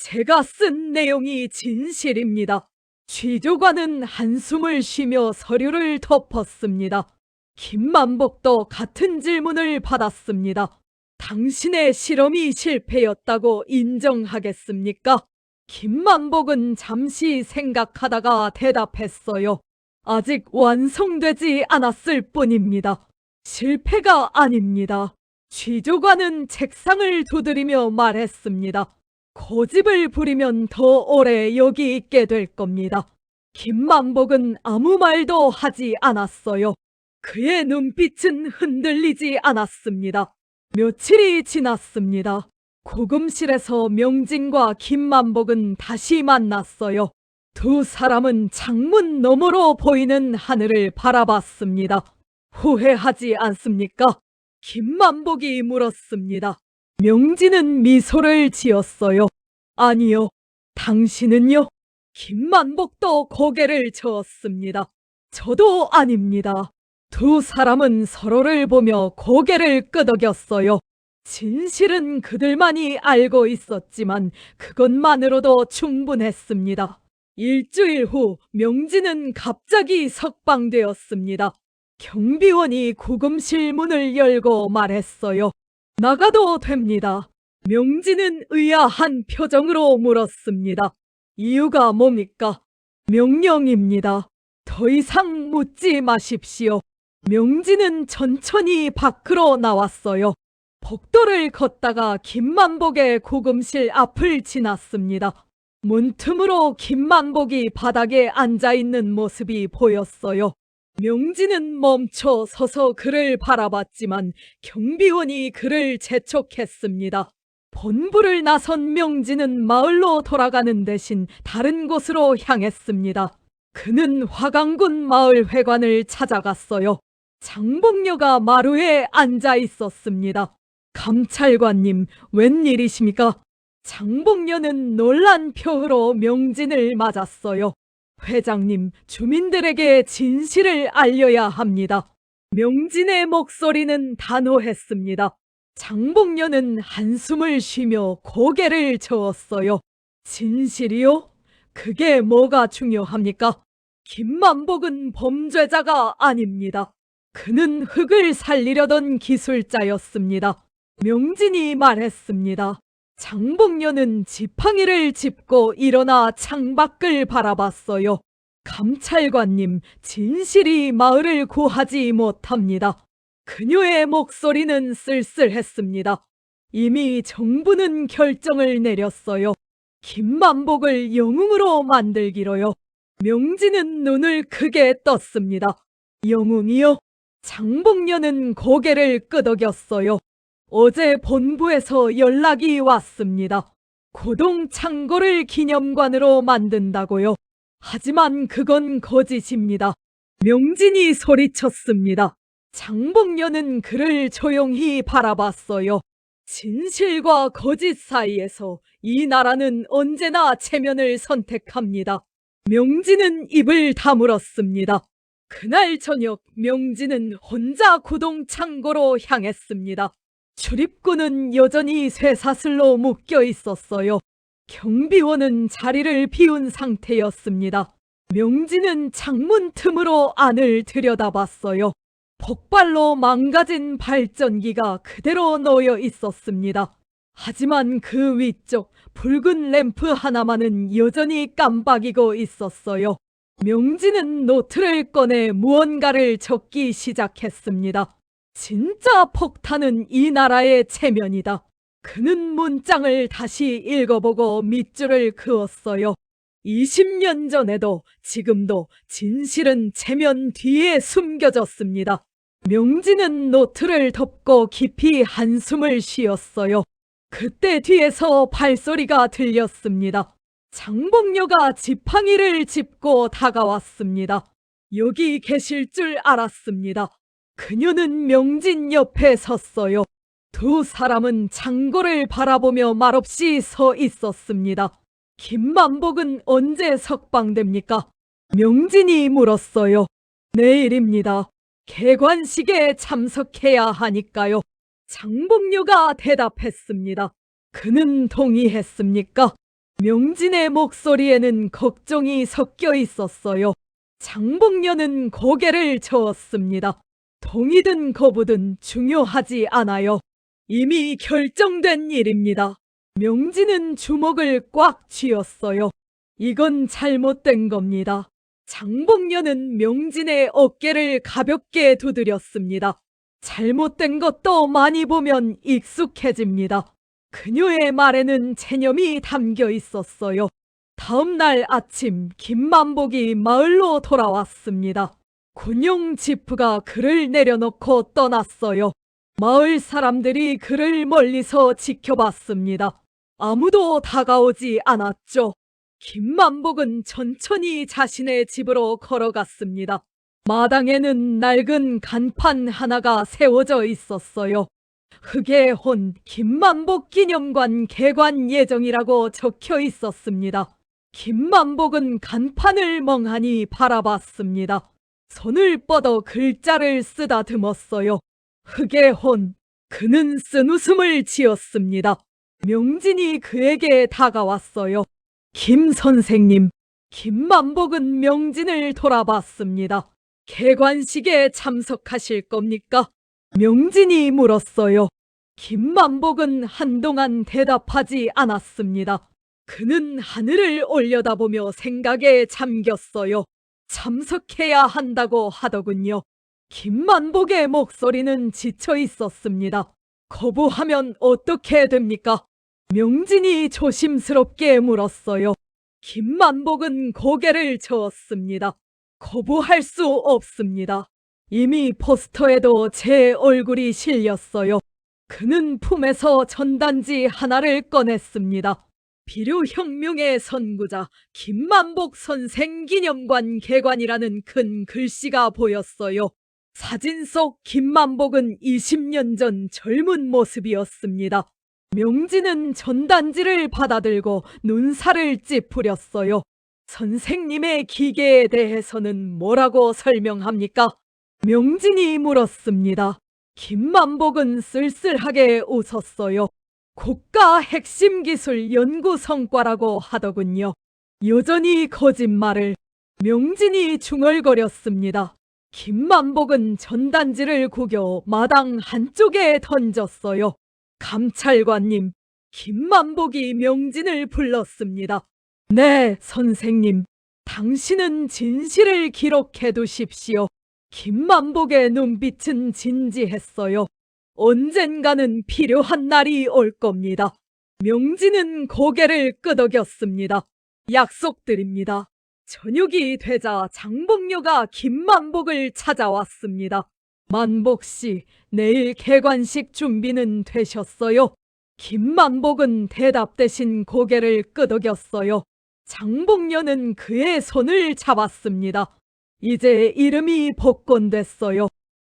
제가 쓴 내용이 진실입니다. 취조관은 한숨을 쉬며 서류를 덮었습니다. 김만복도 같은 질문을 받았습니다. 당신의 실험이 실패였다고 인정하겠습니까? 김만복은 잠시 생각하다가 대답했어요. 아직 완성되지 않았을 뿐입니다. 실패가 아닙니다. 취조관은 책상을 두드리며 말했습니다. 고집을 부리면 더 오래 여기 있게 될 겁니다. 김만복은 아무 말도 하지 않았어요. 그의 눈빛은 흔들리지 않았습니다. 며칠이 지났습니다. 구금실에서 명진과 김만복은 다시 만났어요. 두 사람은 창문 너머로 보이는 하늘을 바라봤습니다. 후회하지 않습니까? 김만복이 물었습니다. 명진은 미소를 지었어요. 아니요. 당신은요? 김만복도 고개를 저었습니다. 저도 아닙니다. 두 사람은 서로를 보며 고개를 끄덕였어요. 진실은 그들만이 알고 있었지만 그것만으로도 충분했습니다. 일주일 후 명진은 갑자기 석방되었습니다. 경비원이 구금실 문을 열고 말했어요. 나가도 됩니다. 명진은 의아한 표정으로 물었습니다. 이유가 뭡니까? 명령입니다. 더 이상 묻지 마십시오. 명진은 천천히 밖으로 나왔어요. 복도를 걷다가 김만복의 구금실 앞을 지났습니다. 문틈으로 김만복이 바닥에 앉아있는 모습이 보였어요. 명진은 멈춰 서서 그를 바라봤지만 경비원이 그를 재촉했습니다. 본부를 나선 명진은 마을로 돌아가는 대신 다른 곳으로 향했습니다. 그는 화강군 마을 회관을 찾아갔어요. 장복녀가 마루에 앉아 있었습니다. 감찰관님, 웬일이십니까? 장복녀는 놀란 표흐로 명진을 맞았어요. 회장님, 주민들에게 진실을 알려야 합니다. 명진의 목소리는 단호했습니다. 장복녀는 한숨을 쉬며 고개를 저었어요. 진실이요? 그게 뭐가 중요합니까? 김만복은 범죄자가 아닙니다. 그는 흙을 살리려던 기술자였습니다. 명진이 말했습니다. 장복녀는 지팡이를 짚고 일어나 창밖을 바라봤어요. 감찰관님, 진실이 마을을 구하지 못합니다. 그녀의 목소리는 쓸쓸했습니다. 이미 정부는 결정을 내렸어요. 김만복을 영웅으로 만들기로요. 명진은 눈을 크게 떴습니다. 영웅이요? 장복녀는 고개를 끄덕였어요. 어제 본부에서 연락이 왔습니다. 고동 창고를 기념관으로 만든다고요. 하지만 그건 거짓입니다. 명진이 소리쳤습니다. 장복녀는 그를 조용히 바라봤어요. 진실과 거짓 사이에서 이 나라는 언제나 체면을 선택합니다. 명진은 입을 다물었습니다. 그날 저녁 명진은 혼자 고동 창고로 향했습니다. 출입구는 여전히 쇠사슬로 묶여 있었어요. 경비원은 자리를 비운 상태였습니다. 명진은 창문 틈으로 안을 들여다봤어요. 폭발로 망가진 발전기가 그대로 놓여 있었습니다. 하지만 그 위쪽 붉은 램프 하나만은 여전히 깜빡이고 있었어요. 명진은 노트를 꺼내 무언가를 적기 시작했습니다. 진짜 폭탄은 이 나라의 체면이다. 그는 문장을 다시 읽어보고 밑줄을 그었어요. 20년 전에도 지금도 진실은 체면 뒤에 숨겨졌습니다. 명진은 노트를 덮고 깊이 한숨을 쉬었어요. 그때 뒤에서 발소리가 들렸습니다. 장복녀가 지팡이를 짚고 다가왔습니다. 여기 계실 줄 알았습니다. 그녀는 명진 옆에 섰어요. 두 사람은 창고를 바라보며 말없이 서 있었습니다. 김만복은 언제 석방됩니까? 명진이 물었어요. 내일입니다. 개관식에 참석해야 하니까요. 장복녀가 대답했습니다. 그는 동의했습니까? 명진의 목소리에는 걱정이 섞여 있었어요. 장복녀는 고개를 저었습니다. 동의든 거부든 중요하지 않아요. 이미 결정된 일입니다. 명진은 주먹을 꽉 쥐었어요. 이건 잘못된 겁니다. 장복녀는 명진의 어깨를 가볍게 두드렸습니다. 잘못된 것도 많이 보면 익숙해집니다. 그녀의 말에는 체념이 담겨 있었어요. 다음 날 아침 김만복이 마을로 돌아왔습니다. 군용 지프가 그를 내려놓고 떠났어요. 마을 사람들이 그를 멀리서 지켜봤습니다. 아무도 다가오지 않았죠. 김만복은 천천히 자신의 집으로 걸어갔습니다. 마당에는 낡은 간판 하나가 세워져 있었어요. 흑의 혼 김만복 기념관 개관 예정이라고 적혀 있었습니다. 김만복은 간판을 멍하니 바라봤습니다. 손을 뻗어 글자를 쓰다듬었어요. 흑의 혼. 그는 쓴 웃음을 지었습니다. 명진이 그에게 다가왔어요. 김 선생님. 김만복은 명진을 돌아봤습니다. 개관식에 참석하실 겁니까? 명진이 물었어요. 김만복은 한동안 대답하지 않았습니다. 그는 하늘을 올려다보며 생각에 잠겼어요. 참석해야 한다고 하더군요. 김만복의 목소리는 지쳐 있었습니다. 거부하면 어떻게 됩니까? 명진이 조심스럽게 물었어요. 김만복은 고개를 저었습니다. 거부할 수 없습니다. 이미 포스터에도 제 얼굴이 실렸어요. 그는 품에서 전단지 하나를 꺼냈습니다. 비료혁명의 선구자 김만복 선생 기념관 개관이라는 큰 글씨가 보였어요. 사진 속 김만복은 20년 전 젊은 모습이었습니다. 명진은 전단지를 받아들고 눈살을 찌푸렸어요. 선생님의 기계에 대해서는 뭐라고 설명합니까? 명진이 물었습니다. 김만복은 쓸쓸하게 웃었어요. 국가 핵심 기술 연구 성과라고 하더군요. 여전히 거짓말을. 명진이 중얼거렸습니다. 김만복은 전단지를 구겨 마당 한쪽에 던졌어요. 감찰관님, 김만복이 명진을 불렀습니다. 네, 선생님. 당신은 진실을 기록해 두십시오. 김만복의 눈빛은 진지했어요. 언젠가는 필요한 날이 올 겁니다. 명진은 고개를 끄덕였습니다. 약속드립니다. 저녁이 되자 장복녀가 김만복을 찾아왔습니다. 만복씨, 내일 개관식 준비는 되셨어요? 김만복은 대답 대신 고개를 끄덕였어요. 장복녀는 그의 손을 잡았습니다. 이제 이름이 복권됐어요.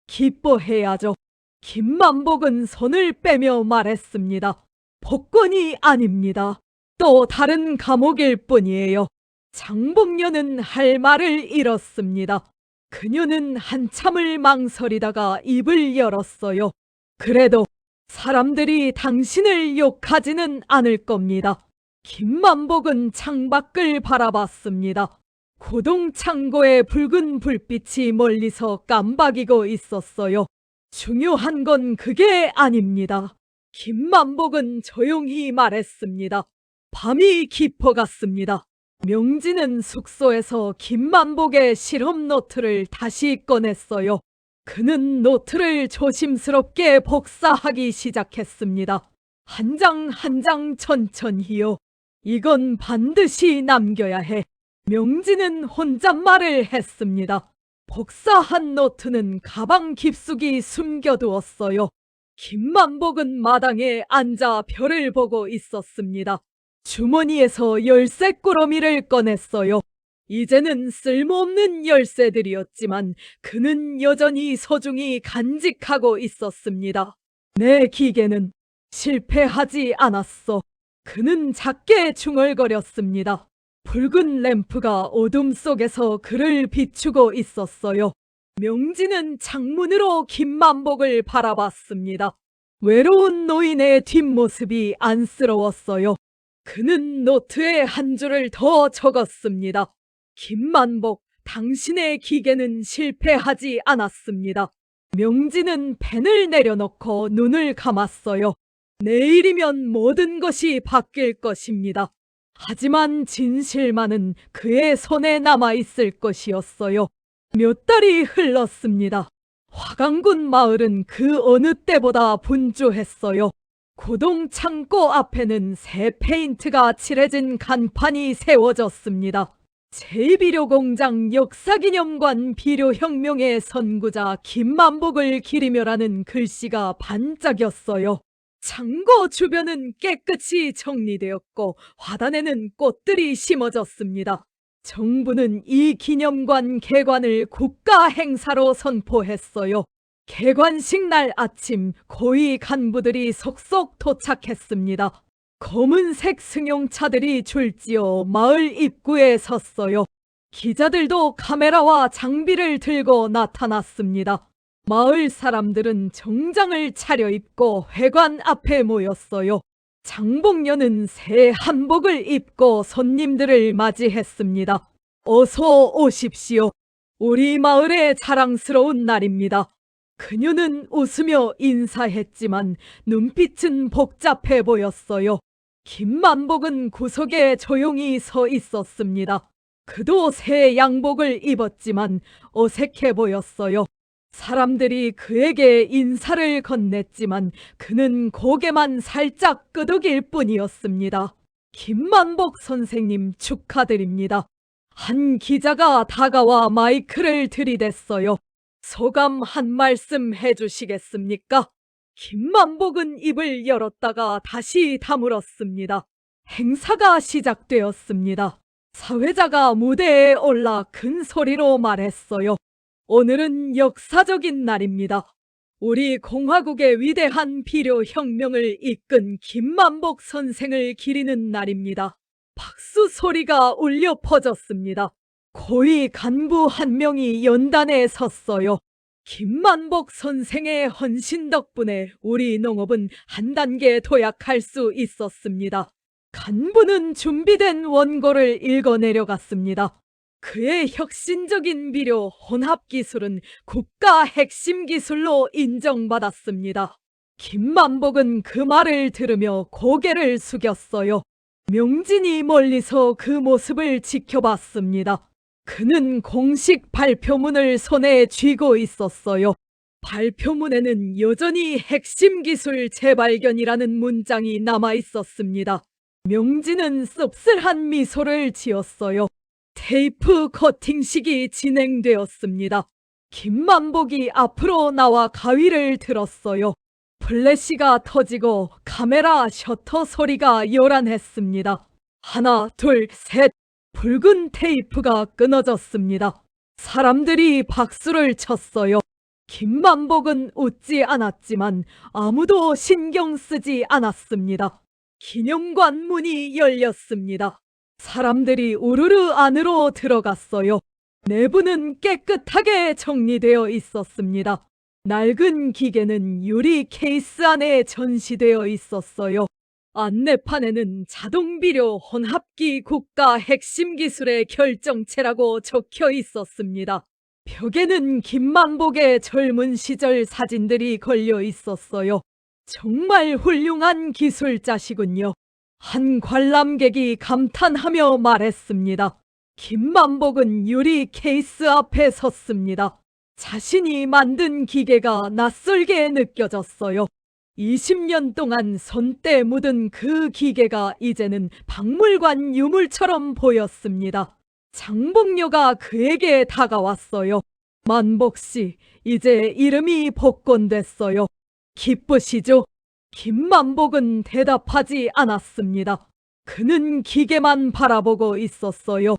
기뻐해야죠. 김만복은 손을 빼며 말했습니다. 복권이 아닙니다. 또 다른 감옥일 뿐이에요. 장복녀는 할 말을 잃었습니다. 그녀는 한참을 망설이다가 입을 열었어요. 그래도 사람들이 당신을 욕하지는 않을 겁니다. 김만복은 창밖을 바라봤습니다. 고동창고의 붉은 불빛이 멀리서 깜박이고 있었어요. 중요한 건 그게 아닙니다. 김만복은 조용히 말했습니다. 밤이 깊어갔습니다. 명진은 숙소에서 김만복의 실험 노트를 다시 꺼냈어요. 그는 노트를 조심스럽게 복사하기 시작했습니다. 한 장 한 장 천천히요. 이건 반드시 남겨야 해. 명진은 혼잣말을 했습니다. 복사한 노트는 가방 깊숙이 숨겨두었어요. 김만복은 마당에 앉아 별을 보고 있었습니다. 주머니에서 열쇠 꾸러미를 꺼냈어요. 이제는 쓸모없는 열쇠들이었지만 그는 여전히 소중히 간직하고 있었습니다. 내 기계는 실패하지 않았어. 그는 작게 중얼거렸습니다. 붉은 램프가 어둠 속에서 그를 비추고 있었어요. 명진은 창문으로 김만복을 바라봤습니다. 외로운 노인의 뒷모습이 안쓰러웠어요. 그는 노트에 한 줄을 더 적었습니다. 김만복, 당신의 기계는 실패하지 않았습니다. 명진은 펜을 내려놓고 눈을 감았어요. 내일이면 모든 것이 바뀔 것입니다. 하지만 진실만은 그의 손에 남아있을 것이었어요. 몇 달이 흘렀습니다. 화강군 마을은 그 어느 때보다 분주했어요. 고동 창고 앞에는 새 페인트가 칠해진 간판이 세워졌습니다. 제2비료 공장 역사기념관 비료혁명의 선구자 김만복을 기리며라는 글씨가 반짝였어요. 창고 주변은 깨끗이 정리되었고 화단에는 꽃들이 심어졌습니다. 정부는 이 기념관 개관을 국가 행사로 선포했어요. 개관식 날 아침 고위 간부들이 속속 도착했습니다. 검은색 승용차들이 줄지어 마을 입구에 섰어요. 기자들도 카메라와 장비를 들고 나타났습니다. 마을 사람들은 정장을 차려입고 회관 앞에 모였어요. 장복녀는 새 한복을 입고 손님들을 맞이했습니다. 어서 오십시오. 우리 마을의 자랑스러운 날입니다. 그녀는 웃으며 인사했지만 눈빛은 복잡해 보였어요. 김만복은 구석에 조용히 서 있었습니다. 그도 새 양복을 입었지만 어색해 보였어요. 사람들이 그에게 인사를 건넸지만 그는 고개만 살짝 끄덕일 뿐이었습니다. 김만복 선생님 축하드립니다. 한 기자가 다가와 마이크를 들이댔어요. 소감 한 말씀 해주시겠습니까? 김만복은 입을 열었다가 다시 다물었습니다. 행사가 시작되었습니다. 사회자가 무대에 올라 큰 소리로 말했어요. 오늘은 역사적인 날입니다. 우리 공화국의 위대한 비료혁명을 이끈 김만복 선생을 기리는 날입니다. 박수 소리가 울려 퍼졌습니다. 고위 간부 한 명이 연단에 섰어요. 김만복 선생의 헌신 덕분에 우리 농업은 한 단계 도약할 수 있었습니다. 간부는 준비된 원고를 읽어 내려갔습니다. 그의 혁신적인 비료 혼합 기술은 국가 핵심 기술로 인정받았습니다. 김만복은 그 말을 들으며 고개를 숙였어요. 명진이 멀리서 그 모습을 지켜봤습니다. 그는 공식 발표문을 손에 쥐고 있었어요. 발표문에는 여전히 핵심 기술 재발견이라는 문장이 남아 있었습니다. 명진은 씁쓸한 미소를 지었어요. 테이프 커팅식이 진행되었습니다. 김만복이 앞으로 나와 가위를 들었어요. 플래시가 터지고 카메라 셔터 소리가 요란했습니다. 하나, 둘, 셋. 붉은 테이프가 끊어졌습니다. 사람들이 박수를 쳤어요. 김만복은 웃지 않았지만 아무도 신경 쓰지 않았습니다. 기념관 문이 열렸습니다. 사람들이 우르르 안으로 들어갔어요. 내부는 깨끗하게 정리되어 있었습니다. 낡은 기계는 유리 케이스 안에 전시되어 있었어요. 안내판에는 자동비료 혼합기 국가 핵심 기술의 결정체라고 적혀 있었습니다. 벽에는 김만복의 젊은 시절 사진들이 걸려 있었어요. 정말 훌륭한 기술자시군요. 한 관람객이 감탄하며 말했습니다. 김만복은 유리 케이스 앞에 섰습니다. 자신이 만든 기계가 낯설게 느껴졌어요. 20년 동안 손때 묻은 그 기계가 이제는 박물관 유물처럼 보였습니다. 장복녀가 그에게 다가왔어요. 만복씨, 이제 이름이 복권됐어요. 기쁘시죠? 김만복은 대답하지 않았습니다. 그는 기계만 바라보고 있었어요.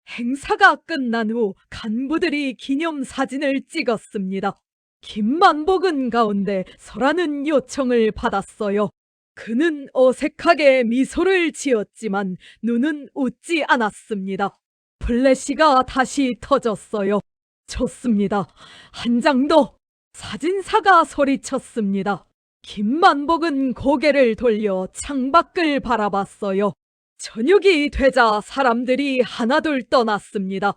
행사가 끝난 후 간부들이 기념사진을 찍었습니다. 김만복은 가운데 서라는 요청을 받았어요. 그는 어색하게 미소를 지었지만 눈은 웃지 않았습니다. 플래시가 다시 터졌어요. 좋습니다. 한 장 더. 사진사가 소리쳤습니다. 김만복은 고개를 돌려 창밖을 바라봤어요. 저녁이 되자 사람들이 하나둘 떠났습니다.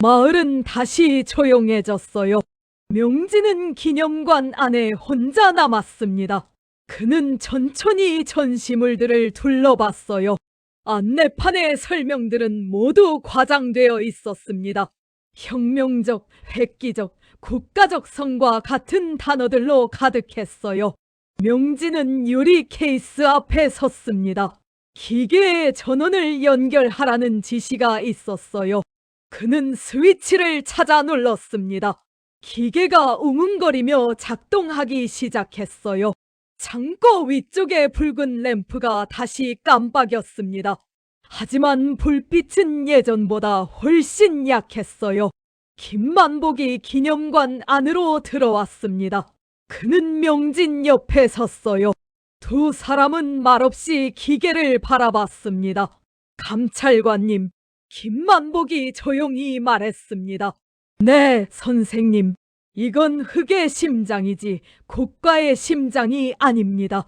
마을은 다시 조용해졌어요. 명진은 기념관 안에 혼자 남았습니다. 그는 천천히 전시물들을 둘러봤어요. 안내판의 설명들은 모두 과장되어 있었습니다. 혁명적, 획기적, 국가적 성과 같은 단어들로 가득했어요. 명진은 유리 케이스 앞에 섰습니다. 기계의 전원을 연결하라는 지시가 있었어요. 그는 스위치를 찾아 눌렀습니다. 기계가 웅웅거리며 작동하기 시작했어요. 창고 위쪽의 붉은 램프가 다시 깜빡였습니다. 하지만 불빛은 예전보다 훨씬 약했어요. 김만복이 기념관 안으로 들어왔습니다. 그는 명진 옆에 섰어요. 두 사람은 말없이 기계를 바라봤습니다. 감찰관님, 김만복이 조용히 말했습니다. 네, 선생님. 이건 흙의 심장이지 국가의 심장이 아닙니다.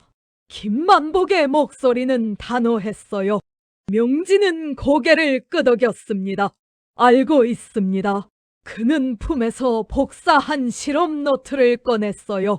김만복의 목소리는 단호했어요. 명진은 고개를 끄덕였습니다. 알고 있습니다. 그는 품에서 복사한 실험 노트를 꺼냈어요.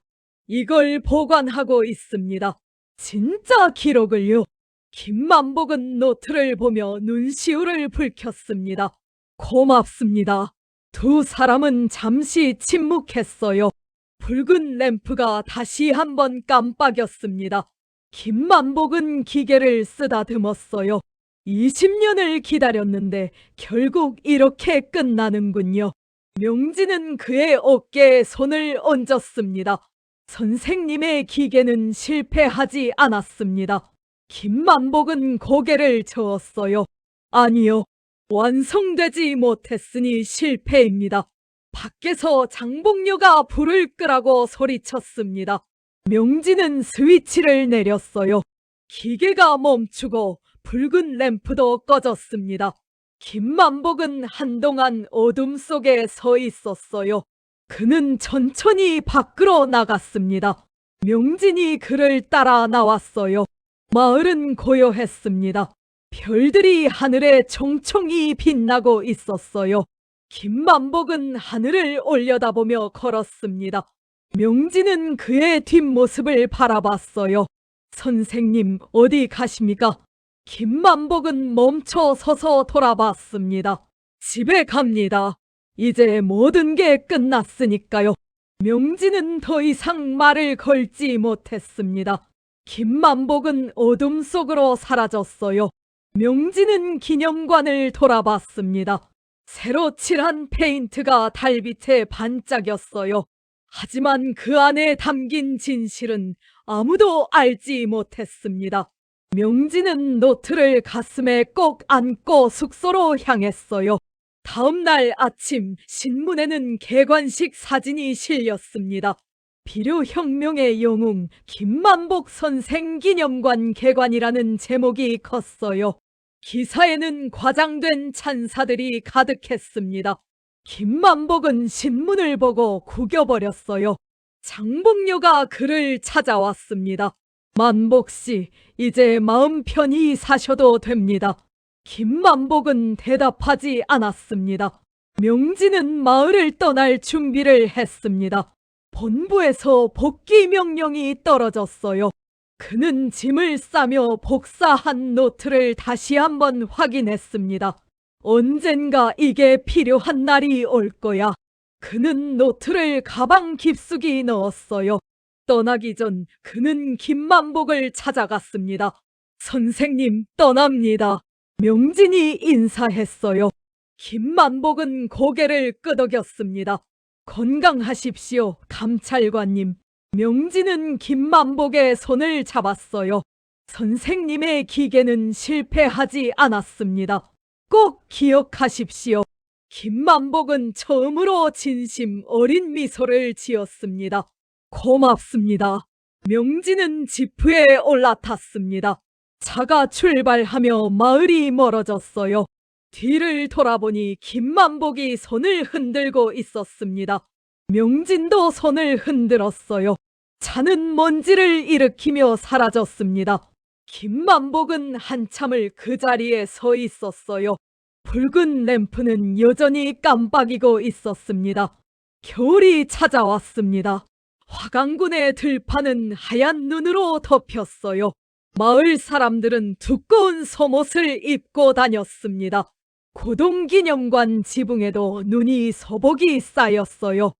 이걸 보관하고 있습니다. 진짜 기록을요. 김만복은 노트를 보며 눈시울을 붉혔습니다. 고맙습니다. 두 사람은 잠시 침묵했어요. 붉은 램프가 다시 한번 깜빡였습니다. 김만복은 기계를 쓰다듬었어요. 20년을 기다렸는데 결국 이렇게 끝나는군요. 명진은 그의 어깨에 손을 얹었습니다. 선생님의 기계는 실패하지 않았습니다. 김만복은 고개를 저었어요. 아니요. 완성되지 못했으니 실패입니다. 밖에서 장복녀가 불을 끄라고 소리쳤습니다. 명진은 스위치를 내렸어요. 기계가 멈추고 붉은 램프도 꺼졌습니다. 김만복은 한동안 어둠 속에 서 있었어요. 그는 천천히 밖으로 나갔습니다. 명진이 그를 따라 나왔어요. 마을은 고요했습니다. 별들이 하늘에 총총히 빛나고 있었어요. 김만복은 하늘을 올려다보며 걸었습니다. 명진은 그의 뒷모습을 바라봤어요. 선생님, 어디 가십니까? 김만복은 멈춰 서서 돌아봤습니다. 집에 갑니다. 이제 모든 게 끝났으니까요. 명진은 더 이상 말을 걸지 못했습니다. 김만복은 어둠 속으로 사라졌어요. 명진은 기념관을 돌아봤습니다. 새로 칠한 페인트가 달빛에 반짝였어요. 하지만 그 안에 담긴 진실은 아무도 알지 못했습니다. 명진은 노트를 가슴에 꼭 안고 숙소로 향했어요. 다음 날 아침 신문에는 개관식 사진이 실렸습니다. 비료혁명의 영웅 김만복 선생 기념관 개관이라는 제목이 컸어요. 기사에는 과장된 찬사들이 가득했습니다. 김만복은 신문을 보고 구겨버렸어요. 장복녀가 그를 찾아왔습니다. 만복씨, 이제 마음 편히 사셔도 됩니다. 김만복은 대답하지 않았습니다. 명진은 마을을 떠날 준비를 했습니다. 본부에서 복귀 명령이 떨어졌어요. 그는 짐을 싸며 복사한 노트를 다시 한번 확인했습니다. 언젠가 이게 필요한 날이 올 거야. 그는 노트를 가방 깊숙이 넣었어요. 떠나기 전 그는 김만복을 찾아갔습니다. 선생님, 떠납니다. 명진이 인사했어요. 김만복은 고개를 끄덕였습니다. 건강하십시오, 감찰관님. 명진은 김만복의 손을 잡았어요. 선생님의 기계는 실패하지 않았습니다. 꼭 기억하십시오. 김만복은 처음으로 진심 어린 미소를 지었습니다. 고맙습니다. 명진은 지프에 올라탔습니다. 차가 출발하며 마을이 멀어졌어요. 뒤를 돌아보니 김만복이 손을 흔들고 있었습니다. 명진도 손을 흔들었어요. 차는 먼지를 일으키며 사라졌습니다. 김만복은 한참을 그 자리에 서 있었어요. 붉은 램프는 여전히 깜빡이고 있었습니다. 겨울이 찾아왔습니다. 화강군의 들판은 하얀 눈으로 덮였어요. 마을 사람들은 두꺼운 속옷을 입고 다녔습니다. 고동기념관 지붕에도 눈이 서복이 쌓였어요.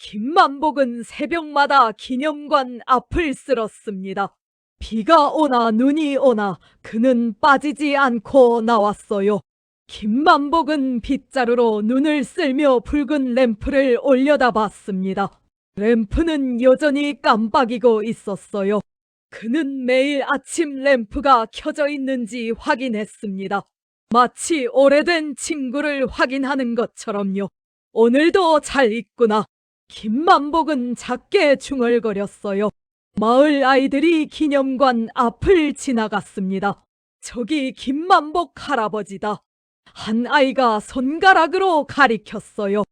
김만복은 새벽마다 기념관 앞을 쓸었습니다. 비가 오나 눈이 오나 그는 빠지지 않고 나왔어요. 김만복은 빗자루로 눈을 쓸며 붉은 램프를 올려다봤습니다. 램프는 여전히 깜빡이고 있었어요. 그는 매일 아침 램프가 켜져 있는지 확인했습니다. 마치 오래된 친구를 확인하는 것처럼요. 오늘도 잘 있구나. 김만복은 작게 중얼거렸어요. 마을 아이들이 기념관 앞을 지나갔습니다. 저기 김만복 할아버지다. 한 아이가 손가락으로 가리켰어요.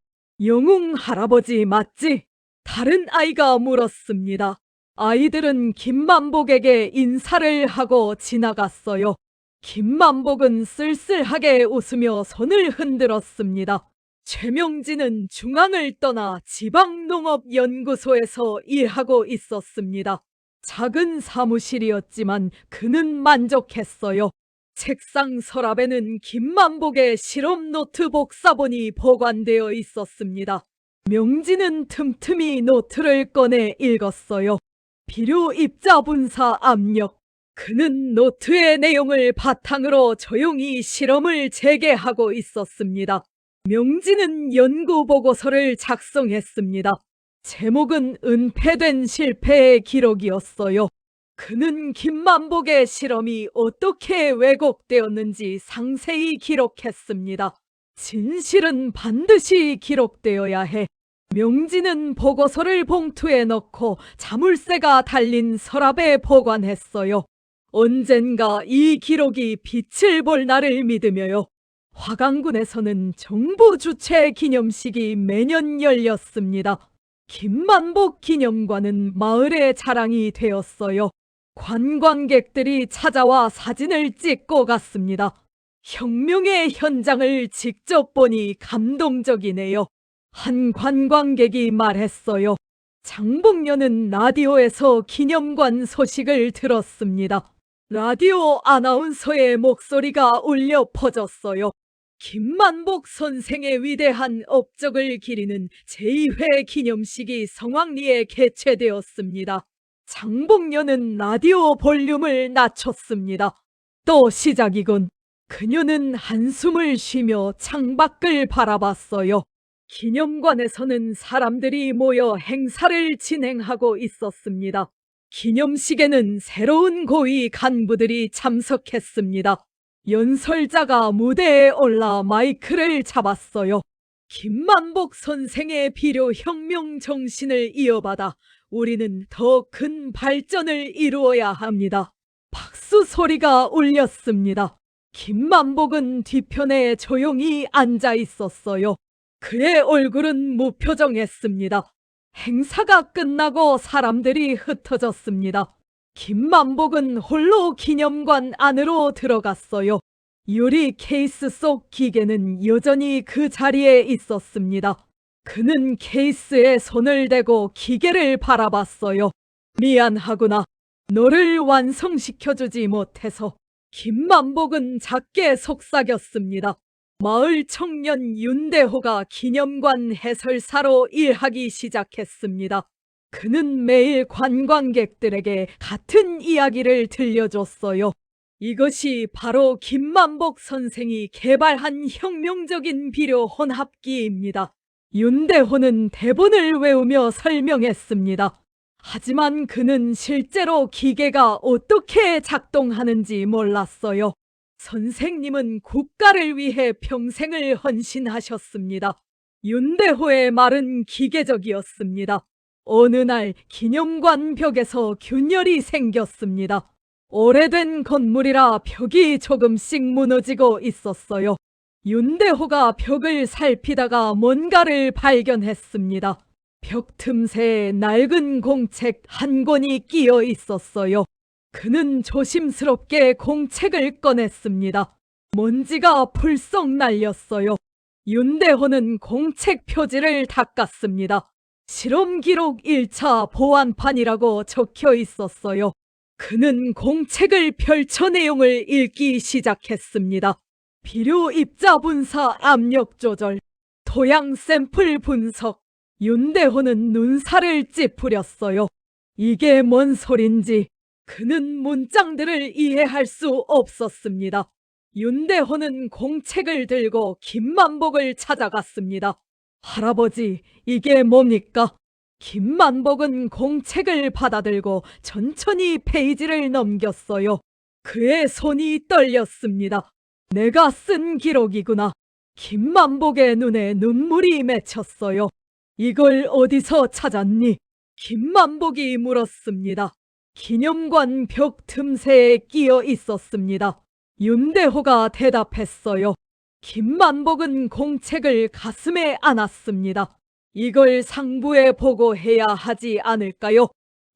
영웅 할아버지 맞지? 다른 아이가 물었습니다. 아이들은 김만복에게 인사를 하고 지나갔어요. 김만복은 쓸쓸하게 웃으며 손을 흔들었습니다. 최명진은 중앙을 떠나 지방농업연구소에서 일하고 있었습니다. 작은 사무실이었지만 그는 만족했어요. 책상 서랍에는 김만복의 실험 노트 복사본이 보관되어 있었습니다. 명진은 틈틈이 노트를 꺼내 읽었어요. 비료 입자 분사 압력. 그는 노트의 내용을 바탕으로 조용히 실험을 재개하고 있었습니다. 명진은 연구 보고서를 작성했습니다. 제목은 은폐된 실패의 기록이었어요. 그는 김만복의 실험이 어떻게 왜곡되었는지 상세히 기록했습니다. 진실은 반드시 기록되어야 해. 명진은 보고서를 봉투에 넣고 자물쇠가 달린 서랍에 보관했어요. 언젠가 이 기록이 빛을 볼 날을 믿으며요. 화강군에서는 정부 주최 기념식이 매년 열렸습니다. 김만복 기념관은 마을의 자랑이 되었어요. 관광객들이 찾아와 사진을 찍고 갔습니다. 혁명의 현장을 직접 보니 감동적이네요. 한 관광객이 말했어요. 장복녀는 라디오에서 기념관 소식을 들었습니다. 라디오 아나운서의 목소리가 울려 퍼졌어요. 김만복 선생의 위대한 업적을 기리는 제2회 기념식이 성황리에 개최되었습니다. 장복녀는 라디오 볼륨을 낮췄습니다. 또 시작이군. 그녀는 한숨을 쉬며 창밖을 바라봤어요. 기념관에서는 사람들이 모여 행사를 진행하고 있었습니다. 기념식에는 새로운 고위 간부들이 참석했습니다. 연설자가 무대에 올라 마이크를 잡았어요. 김만복 선생의 비료 혁명 정신을 이어받아 우리는 더 큰 발전을 이루어야 합니다. 박수 소리가 울렸습니다. 김만복은 뒤편에 조용히 앉아 있었어요. 그의 얼굴은 무표정했습니다. 행사가 끝나고 사람들이 흩어졌습니다. 김만복은 홀로 기념관 안으로 들어갔어요. 유리 케이스 속 기계는 여전히 그 자리에 있었습니다. 그는 케이스에 손을 대고 기계를 바라봤어요. 미안하구나. 너를 완성시켜주지 못해서 김만복은 작게 속삭였습니다. 마을 청년 윤대호가 기념관 해설사로 일하기 시작했습니다. 그는 매일 관광객들에게 같은 이야기를 들려줬어요. 이것이 바로 김만복 선생이 개발한 혁명적인 비료 혼합기입니다. 윤대호는 대본을 외우며 설명했습니다. 하지만 그는 실제로 기계가 어떻게 작동하는지 몰랐어요. 선생님은 국가를 위해 평생을 헌신하셨습니다. 윤대호의 말은 기계적이었습니다. 어느 날 기념관 벽에서 균열이 생겼습니다. 오래된 건물이라 벽이 조금씩 무너지고 있었어요. 윤대호가 벽을 살피다가 뭔가를 발견했습니다. 벽 틈새에 낡은 공책 한 권이 끼어 있었어요. 그는 조심스럽게 공책을 꺼냈습니다. 먼지가 풀썩 날렸어요. 윤대호는 공책 표지를 닦았습니다. 실험 기록 1차 보안판이라고 적혀 있었어요. 그는 공책을 펼쳐 내용을 읽기 시작했습니다. 비료 입자 분사 압력 조절, 토양 샘플 분석. 윤대호는 눈살을 찌푸렸어요. 이게 뭔 소린지 그는 문장들을 이해할 수 없었습니다. 윤대호는 공책을 들고 김만복을 찾아갔습니다. 할아버지, 이게 뭡니까? 김만복은 공책을 받아들고 천천히 페이지를 넘겼어요. 그의 손이 떨렸습니다. 내가 쓴 기록이구나. 김만복의 눈에 눈물이 맺혔어요. 이걸 어디서 찾았니? 김만복이 물었습니다. 기념관 벽 틈새에 끼어 있었습니다. 윤대호가 대답했어요. 김만복은 공책을 가슴에 안았습니다. 이걸 상부에 보고해야 하지 않을까요?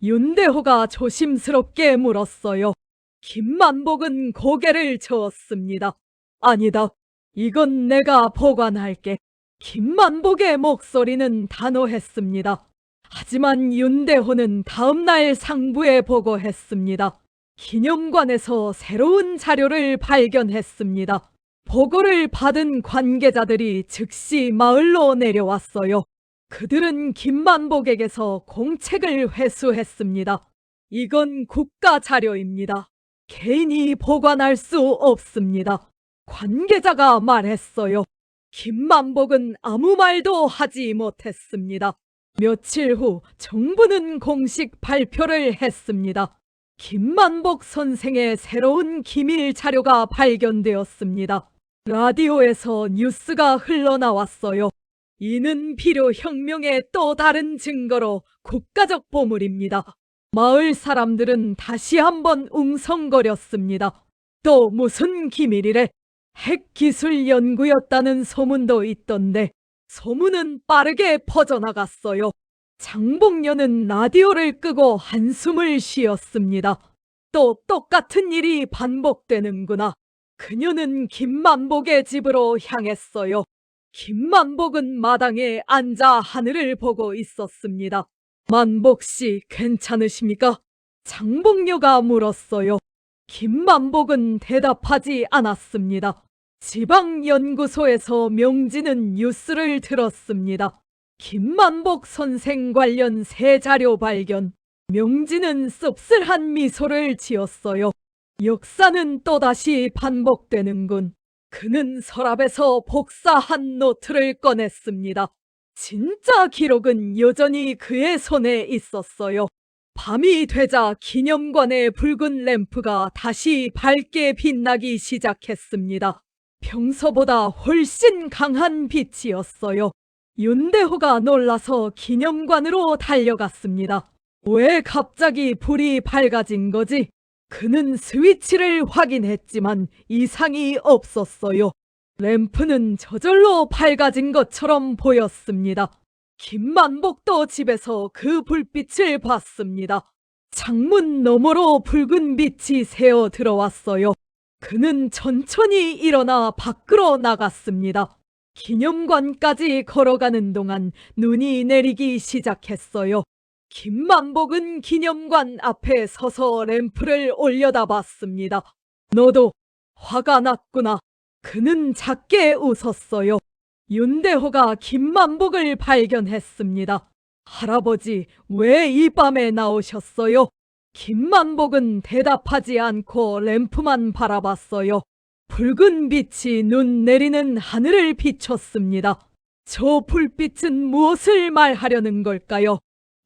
윤대호가 조심스럽게 물었어요. 김만복은 고개를 저었습니다. 아니다. 이건 내가 보관할게. 김만복의 목소리는 단호했습니다. 하지만 윤대호는 다음날 상부에 보고했습니다. 기념관에서 새로운 자료를 발견했습니다. 보고를 받은 관계자들이 즉시 마을로 내려왔어요. 그들은 김만복에게서 공책을 회수했습니다. 이건 국가 자료입니다. 개인이 보관할 수 없습니다. 관계자가 말했어요. 김만복은 아무 말도 하지 못했습니다. 며칠 후 정부는 공식 발표를 했습니다. 김만복 선생의 새로운 기밀 자료가 발견되었습니다. 라디오에서 뉴스가 흘러나왔어요. 이는 비료 혁명의 또 다른 증거로 국가적 보물입니다. 마을 사람들은 다시 한번 웅성거렸습니다. 또 무슨 기밀이래? 핵기술 연구였다는 소문도 있던데 소문은 빠르게 퍼져나갔어요. 장봉녀는 라디오를 끄고 한숨을 쉬었습니다. 또 똑같은 일이 반복되는구나. 그녀는 김만복의 집으로 향했어요. 김만복은 마당에 앉아 하늘을 보고 있었습니다. 만복씨 괜찮으십니까? 장봉녀가 물었어요. 김만복은 대답하지 않았습니다. 지방연구소에서 명지는 뉴스를 들었습니다. 김만복 선생 관련 새 자료 발견. 명지는 씁쓸한 미소를 지었어요. 역사는 또다시 반복되는군. 그는 서랍에서 복사한 노트를 꺼냈습니다. 진짜 기록은 여전히 그의 손에 있었어요. 밤이 되자 기념관의 붉은 램프가 다시 밝게 빛나기 시작했습니다. 평소보다 훨씬 강한 빛이었어요. 윤대호가 놀라서 기념관으로 달려갔습니다. 왜 갑자기 불이 밝아진 거지? 그는 스위치를 확인했지만 이상이 없었어요. 램프는 저절로 밝아진 것처럼 보였습니다. 김만복도 집에서 그 불빛을 봤습니다. 창문 너머로 붉은 빛이 새어 들어왔어요. 그는 천천히 일어나 밖으로 나갔습니다. 기념관까지 걸어가는 동안 눈이 내리기 시작했어요. 김만복은 기념관 앞에 서서 램프를 올려다 봤습니다. 너도 화가 났구나. 그는 작게 웃었어요. 윤대호가 김만복을 발견했습니다. 할아버지, 왜 이 밤에 나오셨어요? 김만복은 대답하지 않고 램프만 바라봤어요. 붉은 빛이 눈 내리는 하늘을 비췄습니다. 저 불빛은 무엇을 말하려는 걸까요?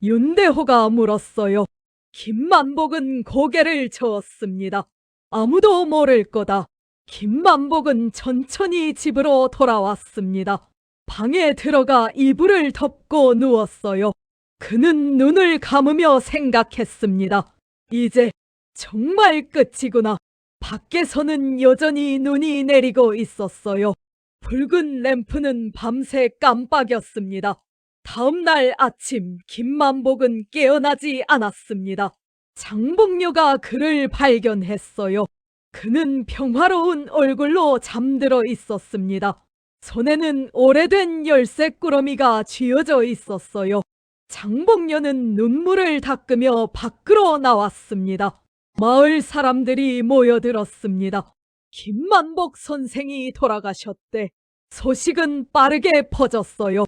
윤대호가 물었어요. 김만복은 고개를 저었습니다. 아무도 모를 거다. 김만복은 천천히 집으로 돌아왔습니다. 방에 들어가 이불을 덮고 누웠어요. 그는 눈을 감으며 생각했습니다. 이제 정말 끝이구나. 밖에서는 여전히 눈이 내리고 있었어요. 붉은 램프는 밤새 깜빡였습니다. 다음 날 아침 김만복은 깨어나지 않았습니다. 장복녀가 그를 발견했어요. 그는 평화로운 얼굴로 잠들어 있었습니다. 손에는 오래된 열쇠꾸러미가 쥐어져 있었어요. 장복녀는 눈물을 닦으며 밖으로 나왔습니다. 마을 사람들이 모여들었습니다. 김만복 선생이 돌아가셨대. 소식은 빠르게 퍼졌어요.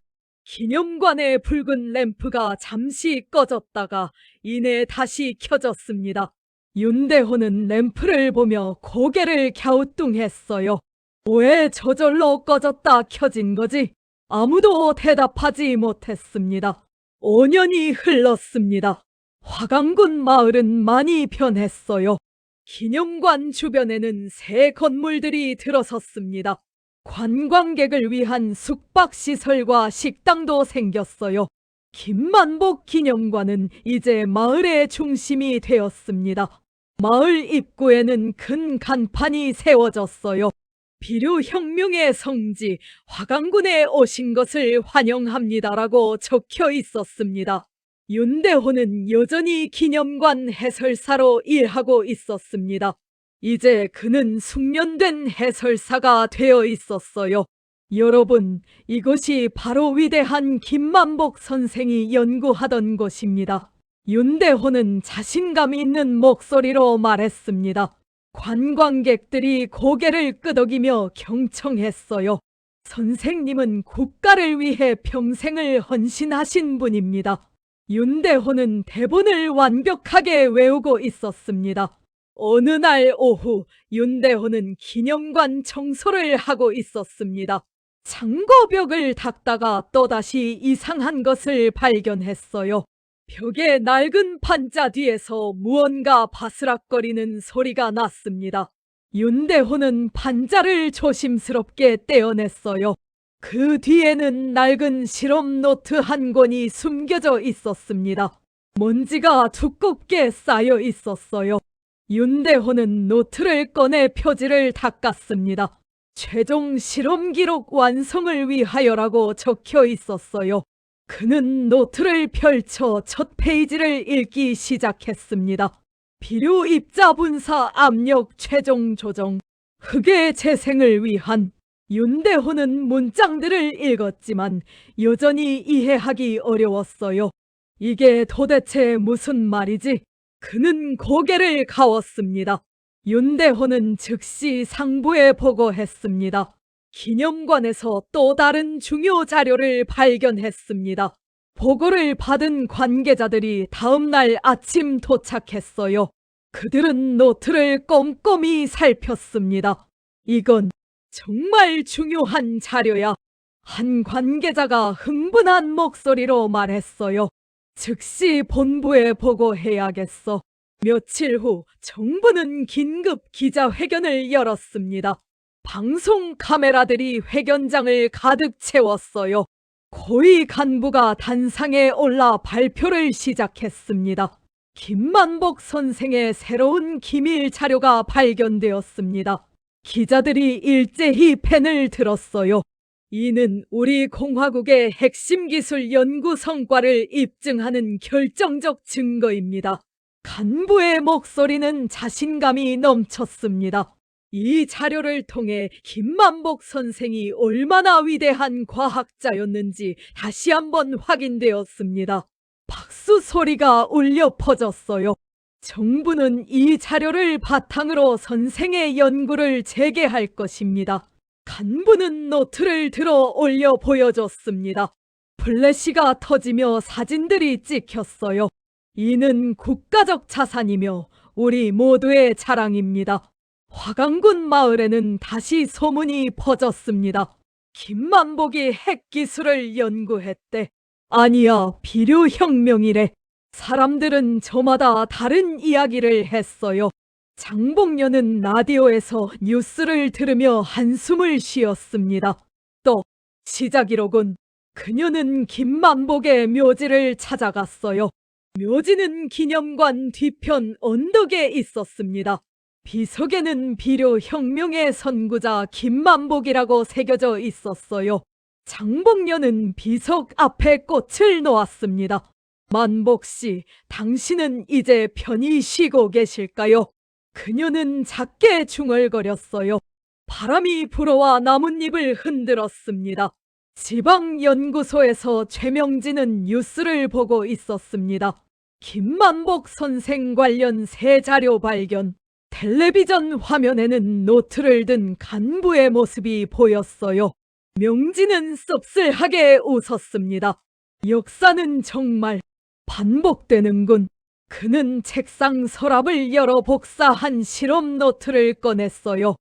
기념관의 붉은 램프가 잠시 꺼졌다가 이내 다시 켜졌습니다. 윤대호는 램프를 보며 고개를 갸우뚱했어요. 왜 저절로 꺼졌다 켜진 거지? 아무도 대답하지 못했습니다. 5년이 흘렀습니다. 화강군 마을은 많이 변했어요. 기념관 주변에는 새 건물들이 들어섰습니다. 관광객을 위한 숙박시설과 식당도 생겼어요. 김만복 기념관은 이제 마을의 중심이 되었습니다. 마을 입구에는 큰 간판이 세워졌어요. 비료혁명의 성지 화강군에 오신 것을 환영합니다라고 적혀 있었습니다. 윤대호는 여전히 기념관 해설사로 일하고 있었습니다. 이제 그는 숙련된 해설사가 되어 있었어요. 여러분, 이것이 바로 위대한 김만복 선생이 연구하던 곳입니다. 윤대호는 자신감 있는 목소리로 말했습니다. 관광객들이 고개를 끄덕이며 경청했어요. 선생님은 국가를 위해 평생을 헌신하신 분입니다. 윤대호는 대본을 완벽하게 외우고 있었습니다. 어느 날 오후 윤대호는 기념관 청소를 하고 있었습니다. 창고벽을 닦다가 또다시 이상한 것을 발견했어요. 벽의 낡은 판자 뒤에서 무언가 바스락거리는 소리가 났습니다. 윤대호는 판자를 조심스럽게 떼어냈어요. 그 뒤에는 낡은 실험 노트 한 권이 숨겨져 있었습니다. 먼지가 두껍게 쌓여 있었어요. 윤대호는 노트를 꺼내 표지를 닦았습니다. 최종 실험 기록 완성을 위하여라고 적혀 있었어요. 그는 노트를 펼쳐 첫 페이지를 읽기 시작했습니다. 비료 입자 분사 압력 최종 조정, 흙의 재생을 위한. 윤대호는 문장들을 읽었지만 여전히 이해하기 어려웠어요. 이게 도대체 무슨 말이지? 그는 고개를 가웠습니다. 윤대호는 즉시 상부에 보고했습니다. 기념관에서 또 다른 중요 자료를 발견했습니다. 보고를 받은 관계자들이 다음 날 아침 도착했어요. 그들은 노트를 꼼꼼히 살폈습니다. 이건 정말 중요한 자료야. 한 관계자가 흥분한 목소리로 말했어요. 즉시 본부에 보고해야겠어. 며칠 후 정부는 긴급 기자회견을 열었습니다. 방송 카메라들이 회견장을 가득 채웠어요. 고위 간부가 단상에 올라 발표를 시작했습니다. 김만복 선생의 새로운 기밀 자료가 발견되었습니다. 기자들이 일제히 펜을 들었어요. 이는 우리 공화국의 핵심 기술 연구 성과를 입증하는 결정적 증거입니다. 간부의 목소리는 자신감이 넘쳤습니다. 이 자료를 통해 김만복 선생이 얼마나 위대한 과학자였는지 다시 한번 확인되었습니다. 박수 소리가 울려 퍼졌어요. 정부는 이 자료를 바탕으로 선생의 연구를 재개할 것입니다. 간부는 노트를 들어 올려 보여줬습니다. 플래시가 터지며 사진들이 찍혔어요. 이는 국가적 자산이며 우리 모두의 자랑입니다. 화강군 마을에는 다시 소문이 퍼졌습니다. 김만복이 핵기술을 연구했대. 아니야, 비료혁명이래. 사람들은 저마다 다른 이야기를 했어요. 장봉녀는 라디오에서 뉴스를 들으며 한숨을 쉬었습니다. 또 시작이로군. 그녀는 김만복의 묘지를 찾아갔어요. 묘지는 기념관 뒤편 언덕에 있었습니다. 비석에는 비료혁명의 선구자 김만복이라고 새겨져 있었어요. 장봉녀는 비석 앞에 꽃을 놓았습니다. 만복씨, 당신은 이제 편히 쉬고 계실까요? 그녀는 작게 중얼거렸어요. 바람이 불어와 나뭇잎을 흔들었습니다. 지방연구소에서 최명진은 뉴스를 보고 있었습니다. 김만복 선생 관련 새 자료 발견. 텔레비전 화면에는 노트를 든 간부의 모습이 보였어요. 명진은 씁쓸하게 웃었습니다. 역사는 정말 반복되는군. 그는 책상 서랍을 열어 복사한 실험 노트를 꺼냈어요.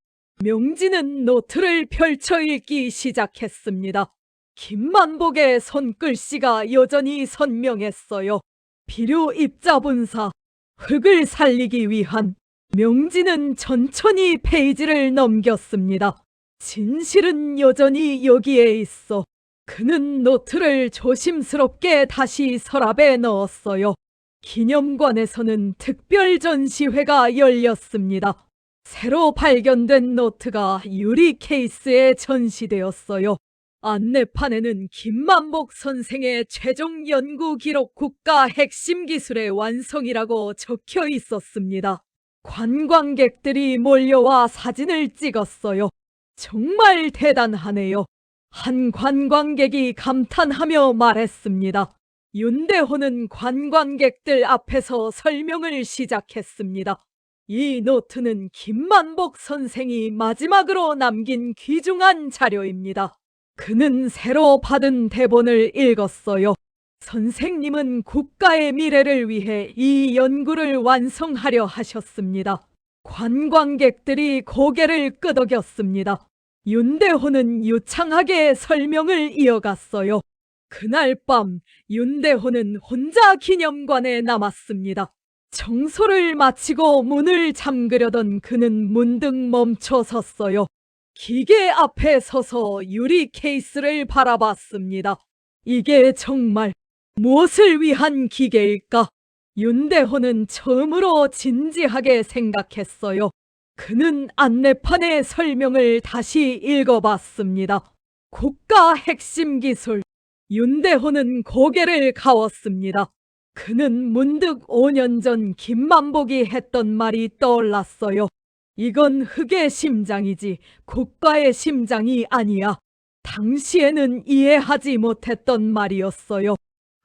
명진은 노트를 펼쳐 읽기 시작했습니다. 김만복의 손글씨가 여전히 선명했어요. 비료 입자분사, 흙을 살리기 위한. 명진은 천천히 페이지를 넘겼습니다. 진실은 여전히 여기에 있어. 그는 노트를 조심스럽게 다시 서랍에 넣었어요. 기념관에서는 특별 전시회가 열렸습니다. 새로 발견된 노트가 유리 케이스에 전시되었어요. 안내판에는 김만복 선생의 최종 연구 기록 국가 핵심 기술의 완성이라고 적혀 있었습니다. 관광객들이 몰려와 사진을 찍었어요. 정말 대단하네요. 한 관광객이 감탄하며 말했습니다. 윤대호는 관광객들 앞에서 설명을 시작했습니다. 이 노트는 김만복 선생이 마지막으로 남긴 귀중한 자료입니다. 그는 새로 받은 대본을 읽었어요. 선생님은 국가의 미래를 위해 이 연구를 완성하려 하셨습니다. 관광객들이 고개를 끄덕였습니다. 윤대호는 유창하게 설명을 이어갔어요. 그날 밤 윤대호는 혼자 기념관에 남았습니다. 청소를 마치고 문을 잠그려던 그는 문득 멈춰 섰어요. 기계 앞에 서서 유리 케이스를 바라봤습니다. 이게 정말 무엇을 위한 기계일까? 윤대호는 처음으로 진지하게 생각했어요. 그는 안내판의 설명을 다시 읽어봤습니다. 국가 핵심 기술. 윤대호는 고개를 가웠습니다. 그는 문득 5년 전 김만복이 했던 말이 떠올랐어요. 이건 흙의 심장이지 국가의 심장이 아니야. 당시에는 이해하지 못했던 말이었어요.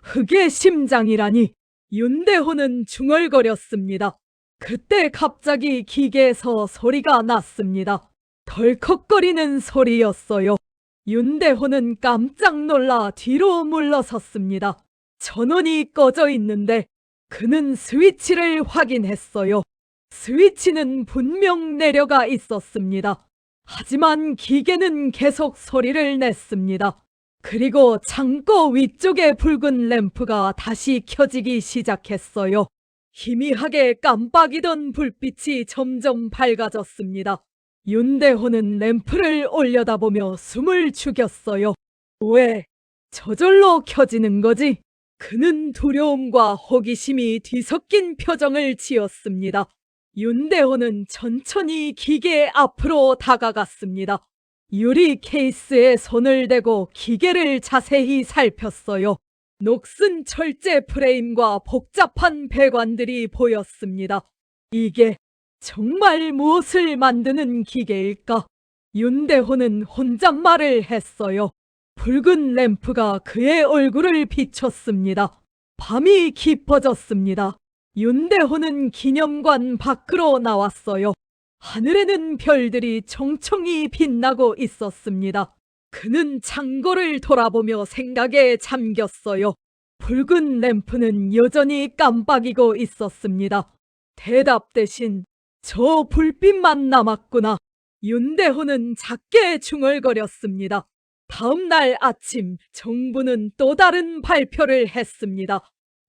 흙의 심장이라니. 윤대호는 중얼거렸습니다. 그때 갑자기 기계에서 소리가 났습니다. 덜컥거리는 소리였어요. 윤대호는 깜짝 놀라 뒤로 물러섰습니다. 전원이 꺼져 있는데 그는 스위치를 확인했어요. 스위치는 분명 내려가 있었습니다. 하지만 기계는 계속 소리를 냈습니다. 그리고 창고 위쪽의 붉은 램프가 다시 켜지기 시작했어요. 희미하게 깜빡이던 불빛이 점점 밝아졌습니다. 윤대호는 램프를 올려다보며 숨을 죽였어요. 왜 저절로 켜지는 거지? 그는 두려움과 호기심이 뒤섞인 표정을 지었습니다. 윤대호는 천천히 기계 앞으로 다가갔습니다. 유리 케이스에 손을 대고 기계를 자세히 살폈어요. 녹슨 철제 프레임과 복잡한 배관들이 보였습니다. 이게 정말 무엇을 만드는 기계일까? 윤대호는 혼잣말을 했어요. 붉은 램프가 그의 얼굴을 비췄습니다. 밤이 깊어졌습니다. 윤대호는 기념관 밖으로 나왔어요. 하늘에는 별들이 총총히 빛나고 있었습니다. 그는 창고를 돌아보며 생각에 잠겼어요. 붉은 램프는 여전히 깜빡이고 있었습니다. 대답 대신 저 불빛만 남았구나. 윤대호는 작게 중얼거렸습니다. 다음 날 아침 정부는 또 다른 발표를 했습니다.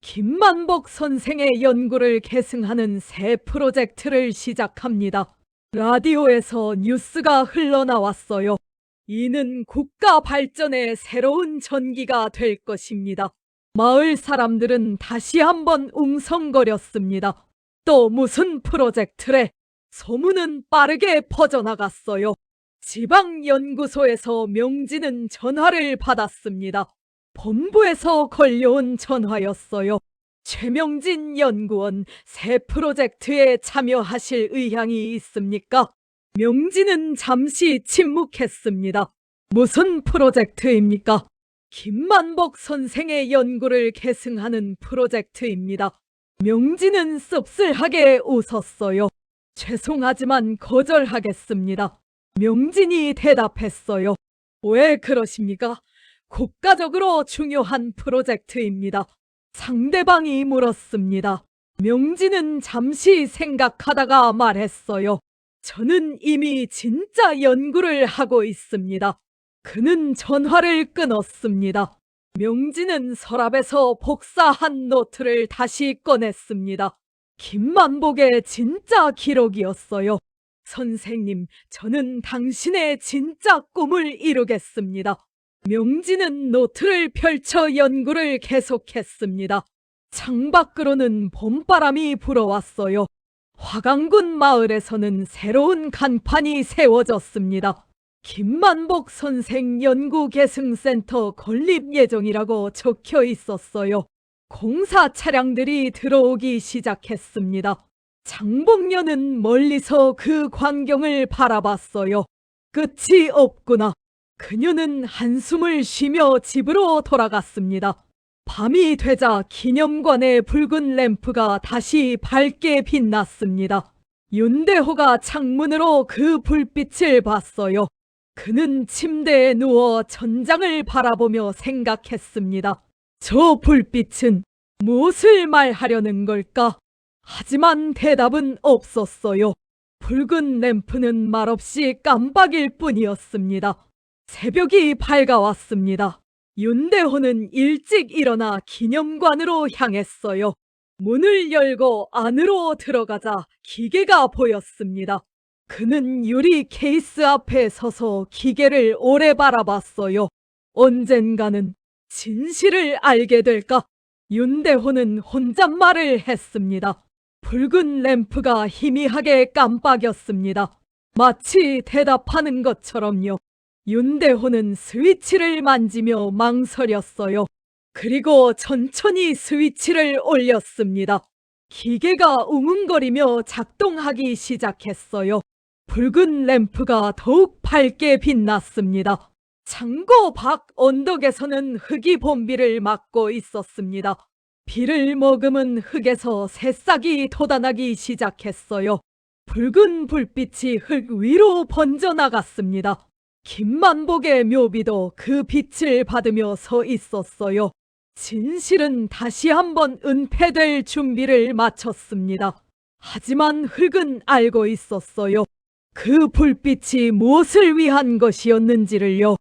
김만복 선생의 연구를 계승하는 새 프로젝트를 시작합니다. 라디오에서 뉴스가 흘러나왔어요. 이는 국가 발전의 새로운 전기가 될 것입니다. 마을 사람들은 다시 한번 웅성거렸습니다. 또 무슨 프로젝트래? 소문은 빠르게 퍼져나갔어요. 지방연구소에서 명진은 전화를 받았습니다. 본부에서 걸려온 전화였어요. 최명진 연구원 새 프로젝트에 참여하실 의향이 있습니까? 명진은 잠시 침묵했습니다. 무슨 프로젝트입니까? 김만복 선생의 연구를 계승하는 프로젝트입니다. 명진은 씁쓸하게 웃었어요. 죄송하지만 거절하겠습니다. 명진이 대답했어요. 왜 그러십니까? 국가적으로 중요한 프로젝트입니다. 상대방이 물었습니다. 명진은 잠시 생각하다가 말했어요. 저는 이미 진짜 연구를 하고 있습니다. 그는 전화를 끊었습니다. 명진은 서랍에서 복사한 노트를 다시 꺼냈습니다. 김만복의 진짜 기록이었어요. 선생님, 저는 당신의 진짜 꿈을 이루겠습니다. 명진은 노트를 펼쳐 연구를 계속했습니다. 창밖으로는 봄바람이 불어왔어요. 화강군 마을에서는 새로운 간판이 세워졌습니다. 김만복 선생 연구계승센터 건립 예정이라고 적혀 있었어요. 공사 차량들이 들어오기 시작했습니다. 장복녀는 멀리서 그 광경을 바라봤어요. 끝이 없구나. 그녀는 한숨을 쉬며 집으로 돌아갔습니다. 밤이 되자 기념관의 붉은 램프가 다시 밝게 빛났습니다. 윤대호가 창문으로 그 불빛을 봤어요. 그는 침대에 누워 천장을 바라보며 생각했습니다. 저 불빛은 무엇을 말하려는 걸까? 하지만 대답은 없었어요. 붉은 램프는 말없이 깜빡일 뿐이었습니다. 새벽이 밝아왔습니다. 윤대호는 일찍 일어나 기념관으로 향했어요. 문을 열고 안으로 들어가자 기계가 보였습니다. 그는 유리 케이스 앞에 서서 기계를 오래 바라봤어요. 언젠가는 진실을 알게 될까? 윤대호는 혼잣말을 했습니다. 붉은 램프가 희미하게 깜빡였습니다. 마치 대답하는 것처럼요. 윤대호는 스위치를 만지며 망설였어요. 그리고 천천히 스위치를 올렸습니다. 기계가 웅웅거리며 작동하기 시작했어요. 붉은 램프가 더욱 밝게 빛났습니다. 창고 밖 언덕에서는 흙이 봄비를 맞고 있었습니다. 비를 머금은 흙에서 새싹이 돋아나기 시작했어요. 붉은 불빛이 흙 위로 번져나갔습니다. 김만복의 묘비도 그 빛을 받으며 서 있었어요. 진실은 다시 한번 은폐될 준비를 마쳤습니다. 하지만 흙은 알고 있었어요. 그 불빛이 무엇을 위한 것이었는지를요.